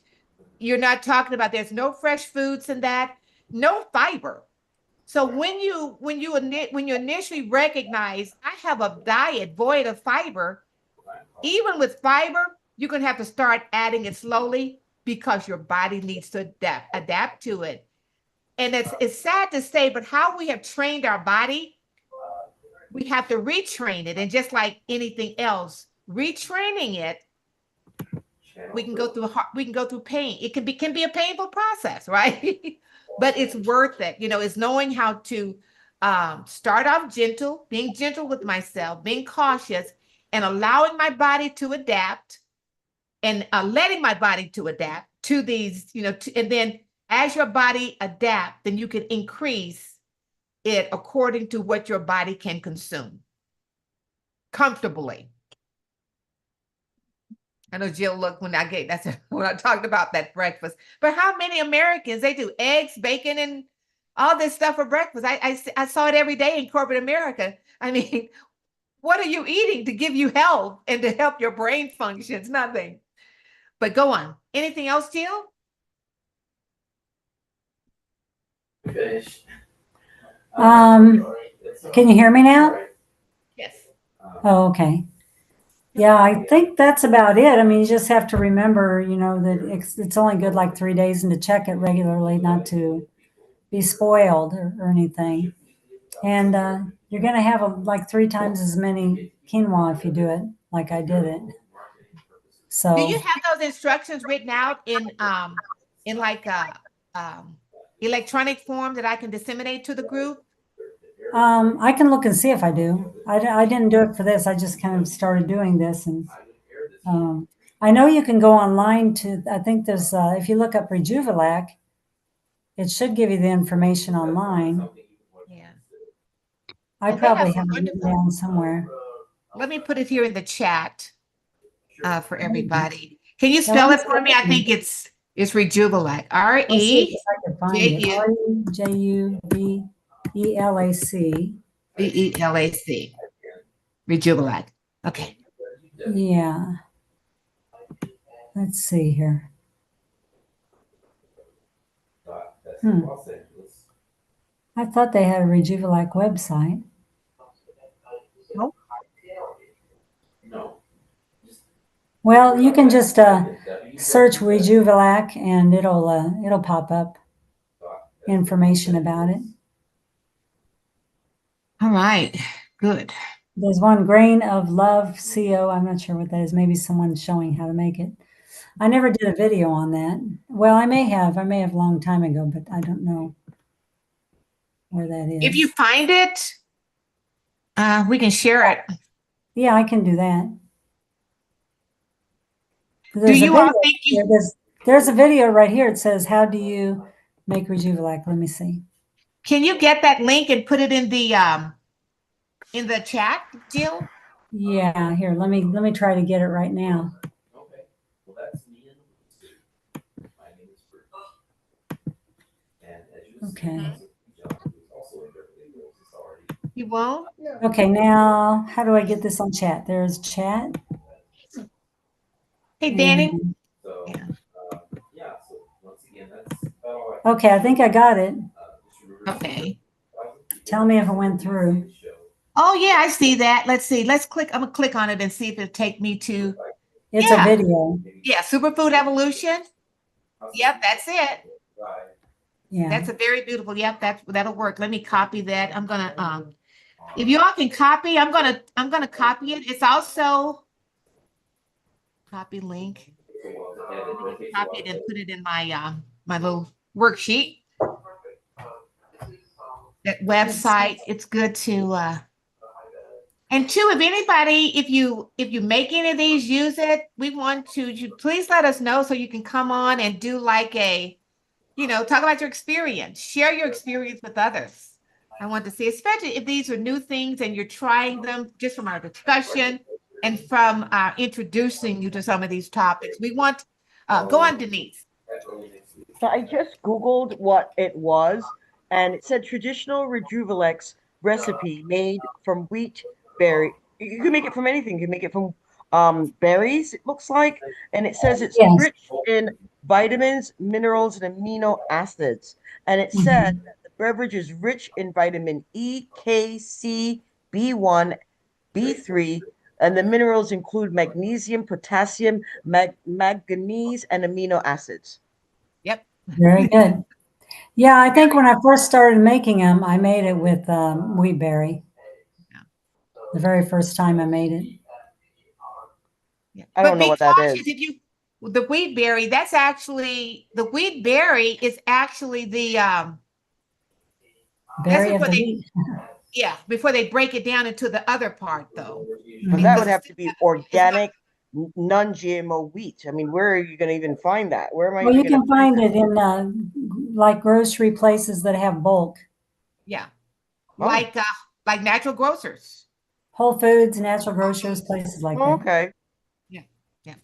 you're not talking about there's no fresh foods in that, no fiber. So when you initially recognize I have a diet void of fiber, even with fiber, you're going to have to start adding it slowly because your body needs to adapt to it. And it's sad to say, but how we have trained our body, we have to retrain it. And just like anything else, retraining it, we can go through pain. It can be a painful process, right? But it's worth it. It's knowing how to start off gentle, being gentle with myself, being cautious, and allowing my body to adapt, and letting my body to adapt to these, and then as your body adapt, then you can increase it according to what your body can consume comfortably. I know Jill looked when when I talked about that breakfast. But how many Americans, they do eggs, bacon, and all this stuff for breakfast? I saw it every day in corporate America. I mean, what are you eating to give you health and to help your brain functions? Nothing. But go on. Anything else, Jill? Can you hear me now? Yes. Oh, okay. Yeah, I think that's about it. I mean, you just have to remember, that it's only good like 3 days and to check it regularly, not to be spoiled or anything. And you're going to have like 3 times as many quinoa if you do it like I did it. Do So you have those instructions written out in like a electronic form that I can disseminate to the group? I can look and see if I do. I didn't do it for this. I just kind of started doing this. And I know you can go online I think there's, if you look up Rejuvelac, it should give you the information online. Yeah. I Well, they have probably some have it written wonderful. down somewhere. Let me put it here in the chat for everybody. Can you Now, spell let me it for me? I think it's Rejuvelac. Let's see if I can find it. Rejuvelac. Rejuvelac. Rejuvelac. Okay. Yeah. Let's see here. I thought they had a Rejuvelac website. No. Well, you can just search Rejuvelac and it'll pop up information about it. All right. Good. There's one Grain of Love CO. I'm not sure what that is. Maybe someone's showing how to make it. I never did a video on that. Well, I may have a long time ago, but I don't know where that is. If you find it, we can share it. Yeah, I can do that. Do There's a you all video. think Here. you There's a video right here. It says, "How do you make Rejuvelac?" Let me see. can you get that link and put it in the chat, Jill? Yeah, here. Let me try to get it right now. Okay. Well, that's me and my name is Bruce. And as you can Okay. see, John is also in Beverly Hills. It's already. You won't? Okay, now how do I get this on chat? There's chat. Hey, Danny. And, So, Yeah. yeah, so once again, that's about all right. okay, I think I got it. Just remember Okay. Tell me if it went through. Oh yeah, I see that. Let's see. Let's click. I'm gonna click on it and see if it'll take me to. It's Yeah. a video. Yeah, Superfood Evolution. Yep, that's it. Yeah. That's a very beautiful. Yep, that'll work. Let me copy that. I'm gonna if you all can copy, I'm gonna copy it. It's also copy link. Copy it and put it in my my little worksheet. That website. It's good to and two, if anybody, if you make any of these, use it. We want to you please let us know so you can come on and do like a, talk about your experience, share your experience with others. I want to see, especially if these are new things and you're trying them just from our discussion and from introducing you to some of these topics. We want, go on, Denise. So I just Googled what it was, and it said traditional Rejuvelac recipe made from wheat berry. You can make it from anything. You can make it from berries, it looks like. And it says it's Yes. rich in vitamins, minerals, and amino acids. And it said Mhm. that the beverage is rich in vitamin E, K, C, B1, B3, and the minerals include magnesium, potassium, manganese, and amino acids. Yep. Very good. Yeah, I think when I first started making them, I made it with wheat berry. The very first time I made it. Yeah. I But don't know be what that cautious is. if you the wheat berry, the wheat berry is actually that's Berry of before the they wheat. before they break it down into the other part though. And that Because would it's have still to be it's not organic, non-GMO wheat. I mean, where are you going to even find that? Where am I Well, even you going to can find find that? it in like grocery places that have bulk. yeah. Oh, Like natural grocers. Whole Foods, natural grocers, places like oh, that. okay. Yeah. Yeah.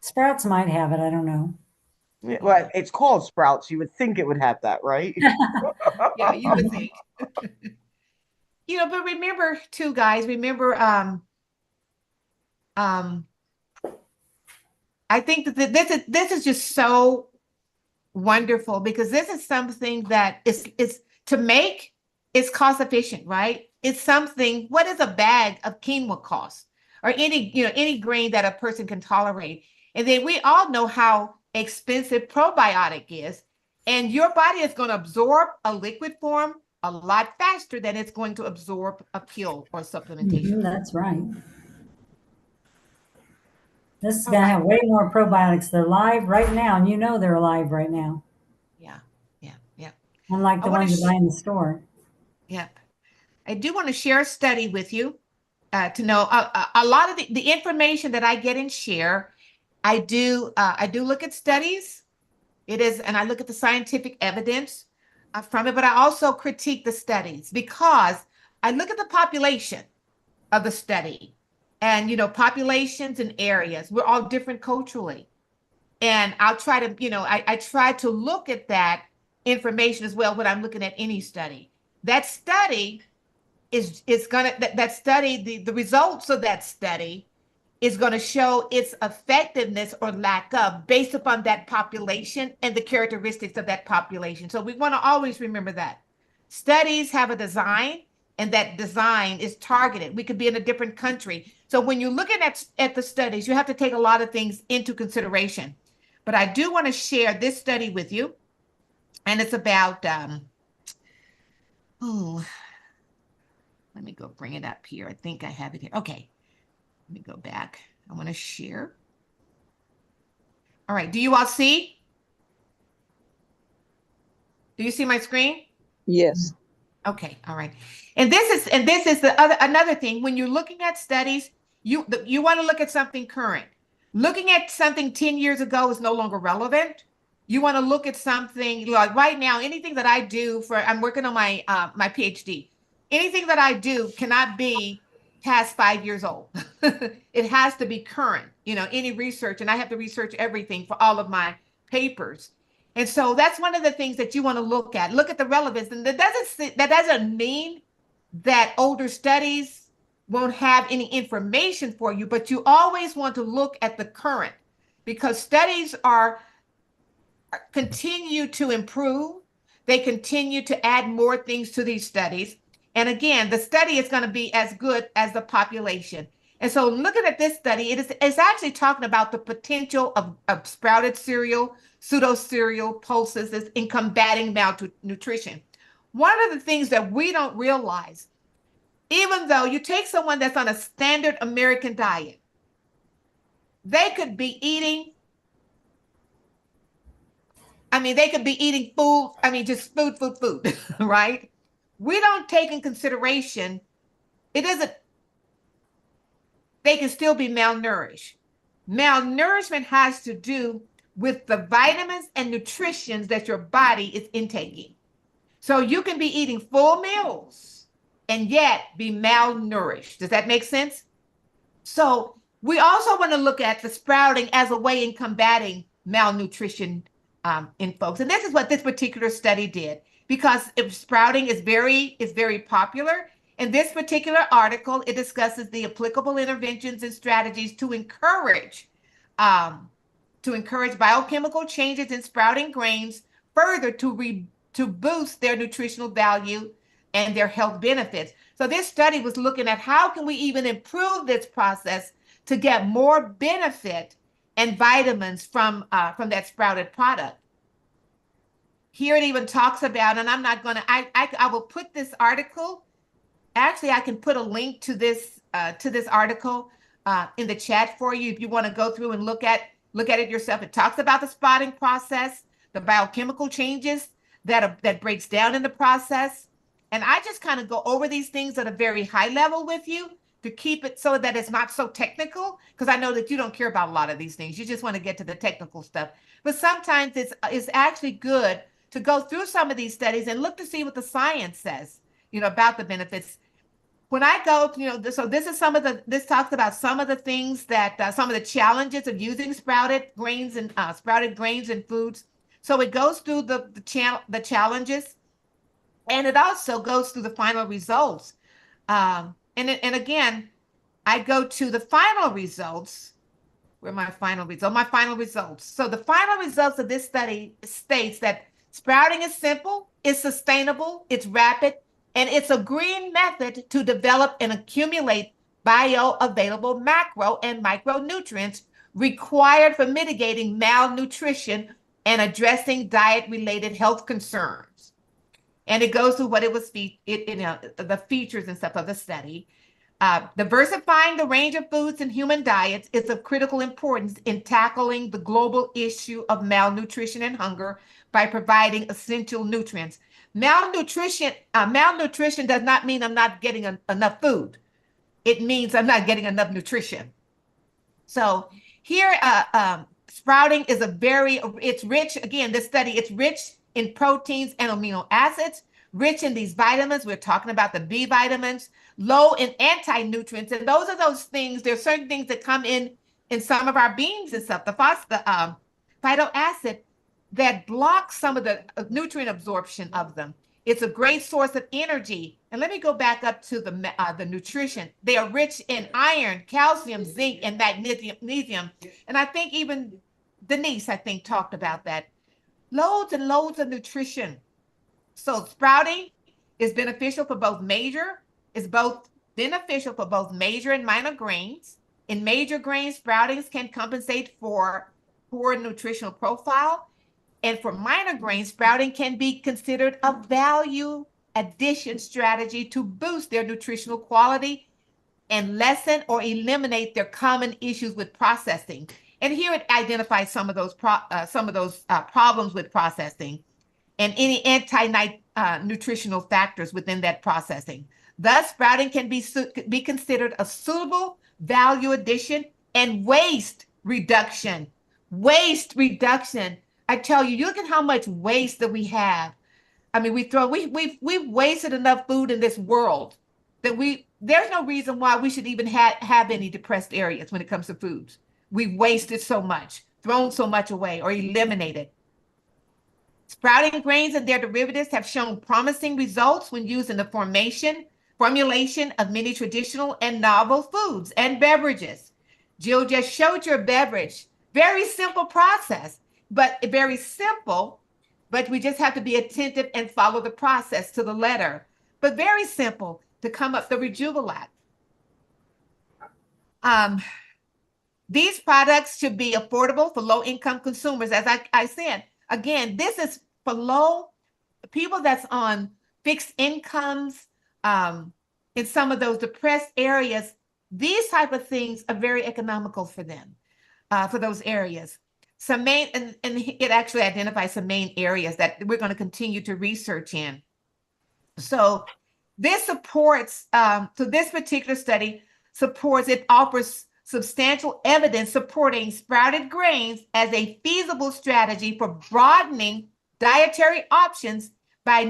Sprouts might have it. I don't know. Yeah, well, it's called Sprouts. You would think it would have that, right? Yeah, you would think. But remember too, guys, remember um I think that this is just so wonderful because this is something that is to make is cost efficient, right? It's something, what is a bag of quinoa cost? Or any grain that a person can tolerate. And then we all know how expensive probiotic is. And your body is going to absorb a liquid form a lot faster than it's going to absorb a pill or supplementation. That's right. This is All going to right. have way more probiotics. They're live right now, and you know they're alive right now, Yeah. Yeah. Yeah. unlike I the want ones you to buy in the store. Yep. I do want to share a study with you to know a lot of the information that I get and share. I do look at studies. And I look at the scientific evidence from it, but I also critique the studies because I look at the population of the study and, populations and areas. We're all different culturally. And I'll try to, I try to look at that information as well when I'm looking at any study. That study is gonna that study, the results of that study is going to show its effectiveness or lack of based upon that population and the characteristics of that population. So we want to always remember that studies have a design and that design is targeted. We could be in a different country. So when you're looking at the studies, you have to take a lot of things into consideration. But I do want to share this study with you. And it's about, oh, let me go bring it up here. I think I have it here. Okay, let me go back. I want to share. All right. Do you all see? Do you see my screen? Yes. Okay, all right. And this is the other another thing. When you're looking at studies, you want to look at something current. Looking at something 10 years ago is no longer relevant. You want to look at something like right now, anything that I do for I'm working on my my PhD. Anything that I do cannot be past 5 years old. It has to be current, any research, and I have to research everything for all of my papers. And so that's one of the things that you want to look at. Look at the relevance. And that doesn't mean that older studies won't have any information for you, but you always want to look at the current because studies are continue to improve. They continue to add more things to these studies. And again, the study is going to be as good as the population. And so looking at this study, it's actually talking about the potential of sprouted cereal, pseudo cereal pulses in combating malnutrition. One of the things that we don't realize, even though you take someone that's on a standard American diet, they could be eating they could be eating food, just food, right? We don't take in consideration, it isn't, they can still be malnourished. Malnourishment has to do with the vitamins and nutritions that your body is intaking. So you can be eating full meals and yet be malnourished. Does that make sense? So we also want to look at the sprouting as a way in combating malnutrition in folks. And this is what this particular study did, because if sprouting is very popular. In this particular article, it discusses the applicable interventions and strategies to encourage biochemical changes in sprouting grains further to boost their nutritional value and their health benefits. So this study was looking at how can we even improve this process to get more benefit and vitamins from that sprouted product. Here it even talks about, and I'm not going to, I will put this article, actually I can put a link to this article in the chat for you if you want to go through and look at it yourself. It talks about the sprouting process, the biochemical changes that breaks down in the process. And I just kind of go over these things at a very high level with you to keep it so that it's not so technical, because I know that you don't care about a lot of these things. You just want to get to the technical stuff. But sometimes it's actually good to go through some of these studies and look to see what the science says, about the benefits. When I go, so this talks about some of the things that, some of the challenges of using sprouted grains and foods. So it goes through the challenges, and it also goes through the final results. And again, I go to the final results. Where are my final results? My final results. So the final results of this study states that sprouting is simple, it's sustainable, it's rapid, and it's a green method to develop and accumulate bioavailable macro and micronutrients required for mitigating malnutrition and addressing diet-related health concerns. And it goes through what it was, the features and stuff of the study. Diversifying the range of foods in human diets is of critical importance in tackling the global issue of malnutrition and hunger by providing essential nutrients. Malnutrition does not mean I'm not getting enough food. It means I'm not getting enough nutrition. So here, sprouting is it's rich, again, this study, it's rich in proteins and amino acids, rich in these vitamins. We're talking about the B vitamins, low in anti-nutrients. And those are those things, there's certain things that come in some of our beans and stuff, the phyto acid that blocks some of the nutrient absorption of them. It's a great source of energy. And let me go back up to the nutrition. They are rich in iron, calcium, zinc, and magnesium. And I think even Denise, talked about that. Loads and loads of nutrition. So sprouting is beneficial for both major and minor grains. In major grains, sproutings can compensate for poor nutritional profile. And for minor grains, sprouting can be considered a value addition strategy to boost their nutritional quality and lessen or eliminate their common issues with processing. And here it identifies some of those problems with processing and any nutritional factors within that processing. Thus, sprouting can be considered a suitable value addition and waste reduction. Waste reduction. I tell you, look at how much waste that we have. I mean, we've wasted enough food in this world that there's no reason why we should even have any depressed areas when it comes to foods. We've wasted so much, thrown so much away, or eliminated. Sprouting grains and their derivatives have shown promising results when used in the formulation of many traditional and novel foods and beverages. Jill just showed your beverage. Very simple process, but very simple, but we just have to be attentive and follow the process to the letter. But very simple to come up the Rejuvelac. These products should be affordable for low-income consumers. As I said, again, this is for low people that's on fixed incomes, in some of those depressed areas. These type of things are very economical for them, for those areas. Some main, and it actually identifies some main areas that we're going to continue to research in. So this supports, so this particular study supports, it offers substantial evidence supporting sprouted grains as a feasible strategy for broadening dietary options by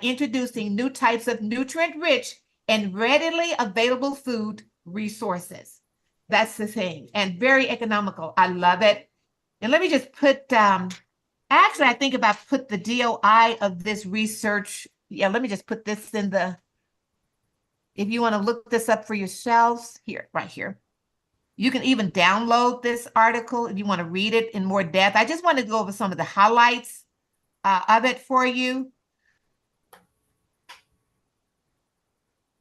introducing new types of nutrient-rich and readily available food resources. That's the thing, and very economical. I love it. And let me just put, actually, I think if I put the DOI of this research, yeah, let me just put this in the, if you want to look this up for yourselves, here, right here. You can even download this article if you want to read it in more depth. I just want to go over some of the highlights of it for you.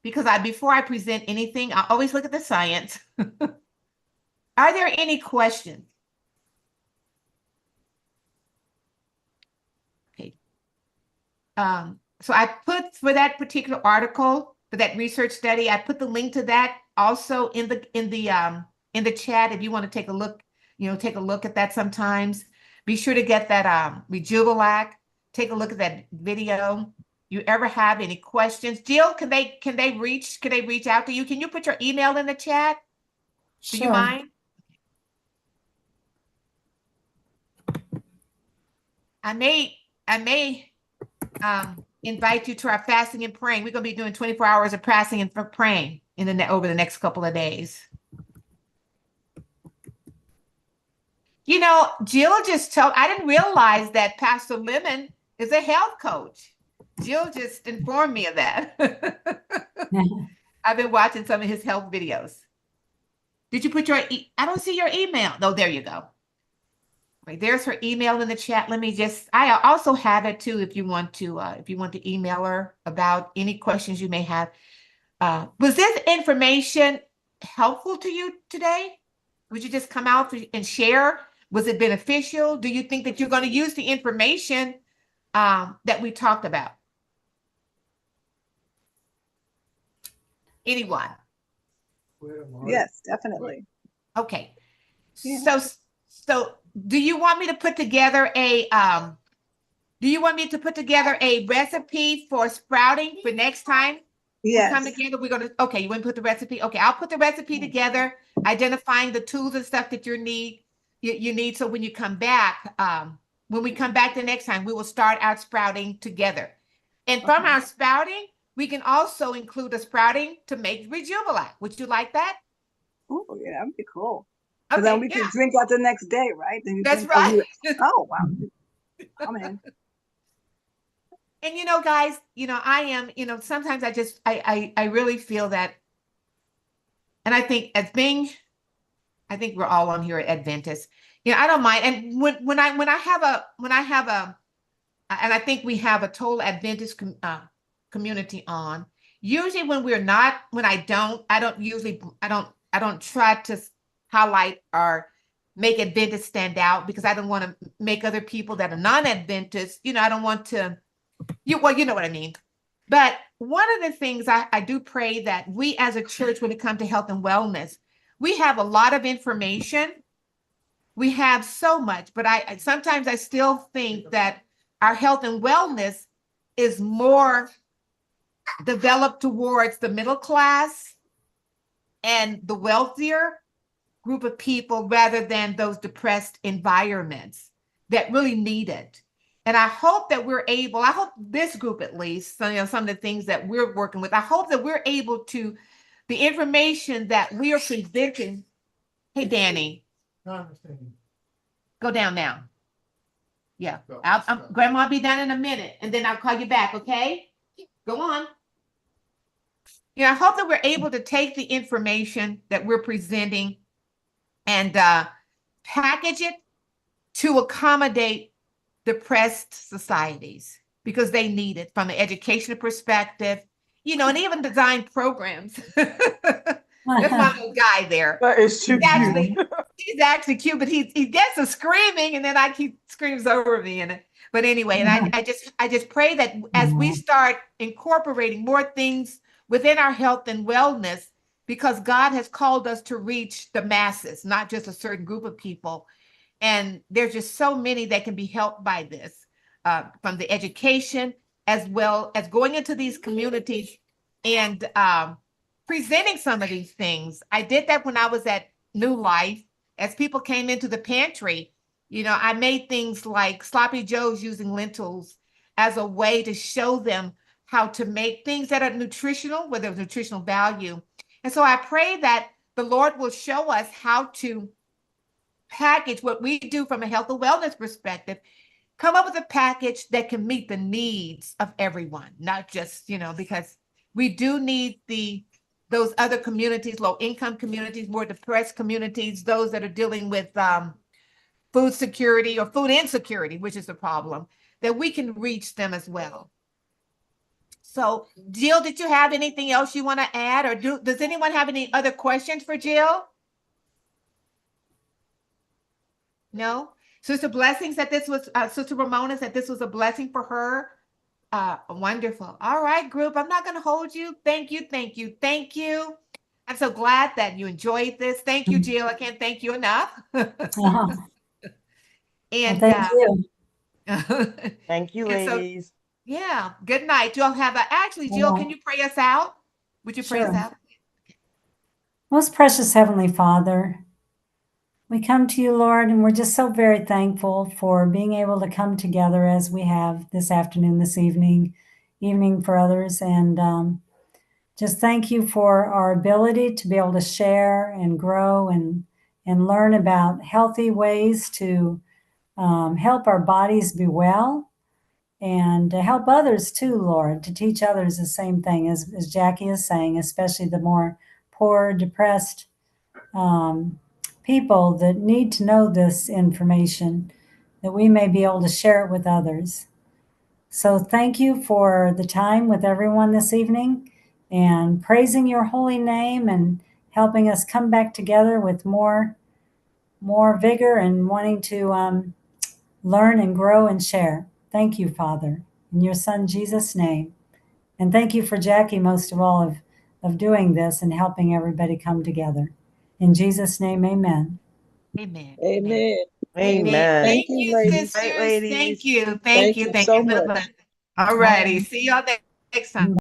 Because before I present anything, I always look at the science. Are there any questions? Okay. So I put, for that particular article, for that research study, I put the link to that also in the chat if you want to take a look, take a look at that sometimes. Be sure to get that Rejuvelac. Take a look at that video. You ever have any questions? Jill, can they reach out to you? Can you put your email in the chat? Do you mind? I may invite you to our fasting and praying. We're going to be doing 24 hours of fasting and praying over the next couple of days. Jill just told, I didn't realize that Pastor Lemon is a health coach. Jill just informed me of that. I've been watching some of his health videos. Did you put your, I don't see your email. Oh, there you go. Right, there's her email in the chat. I also have it too if you want to email her about any questions you may have. Was this information helpful to you today? Would you just come out and share? Was it beneficial? Do you think that you're going to use the information that we talked about? Anyone? Yes, definitely. Okay. Yeah. So do you want me to put together a recipe for sprouting for next time? Yes. We come together, we're going to, okay, you want to put the recipe? Okay, I'll put the recipe together, identifying the tools and stuff that you need. So when you come back, when we come back the next time, we will start our sprouting together. And from our sprouting, we can also include a sprouting to make Rejuvelac. Would you like that? Oh, yeah, that would be cool. Okay, then we can drink that the next day, right? Then that's right. Oh, wow. I'm in. And guys, I am, sometimes I really feel that, and I think we're all on here at Adventist. I don't mind. And when I have a, and I think we have a total Adventist community on. Usually I don't try to highlight or make Adventists stand out because I don't want to make other people that are non-Adventists, I don't want to, you know what I mean. But one of the things I do pray that we as a church, when it comes to health and wellness, we have a lot of information. We have so much, but sometimes I still think that our health and wellness is more developed towards the middle class and the wealthier group of people rather than those depressed environments that really need it. And I hope that we're able, I hope this group at least, some of the things that we're working with, I hope that we're able to, the information that we are presenting. Hey, Danny, go down now. Yeah, Grandma will be down in a minute, and then I'll call you back, okay? Go on. I hope that we're able to take the information that we're presenting and package it to accommodate depressed societies because they need it from an educational perspective, and even design programs. That's my little guy there. That is too cute. He's actually cute, but he gets a screaming, and then he screams over me. But anyway, and I just pray that as we start incorporating more things within our health and wellness, because God has called us to reach the masses, not just a certain group of people. And there's just so many that can be helped by this, from the education, as well as going into these communities and presenting some of these things. I did that when I was at New Life. As people came into the pantry, I made things like sloppy joes using lentils as a way to show them how to make things that are nutritional, with a nutritional value. And so I pray that the Lord will show us how to package what we do from a health and wellness perspective, come up with a package that can meet the needs of everyone, not just, because we do need those other communities, low income communities, more depressed communities, those that are dealing with food security or food insecurity, which is a problem, that we can reach them as well. So, Jill, did you have anything else you want to add, or does anyone have any other questions for Jill? No? Sister Blessings, that this was, Sister Ramona said this was a blessing for her. Wonderful. All right, group, I'm not going to hold you. Thank you, thank you, thank you. I'm so glad that you enjoyed this. Thank you, Jill. I can't thank you enough. And well, thank you. Thank you, and ladies. Yeah, good night. You'll have actually, Jill, can you pray us out? Would you pray us out? Most precious Heavenly Father, we come to you, Lord, and we're just so very thankful for being able to come together as we have this afternoon, this evening for others. And just thank you for our ability to be able to share and grow and learn about healthy ways to help our bodies be well, and to help others too, Lord, to teach others the same thing as Jackie is saying, especially the more poor, depressed people that need to know this information, that we may be able to share it with others. So thank you for the time with everyone this evening, and praising your holy name and helping us come back together with more vigor and wanting to learn and grow and share. Thank you, Father, in your Son Jesus' name. And thank you for Jackie, most of all, of doing this and helping everybody come together. In Jesus' name, amen. Amen. Amen. Amen. Thank you, ladies. Sisters. Right, ladies. Thank you. Thank you so much. All righty. See y'all next time.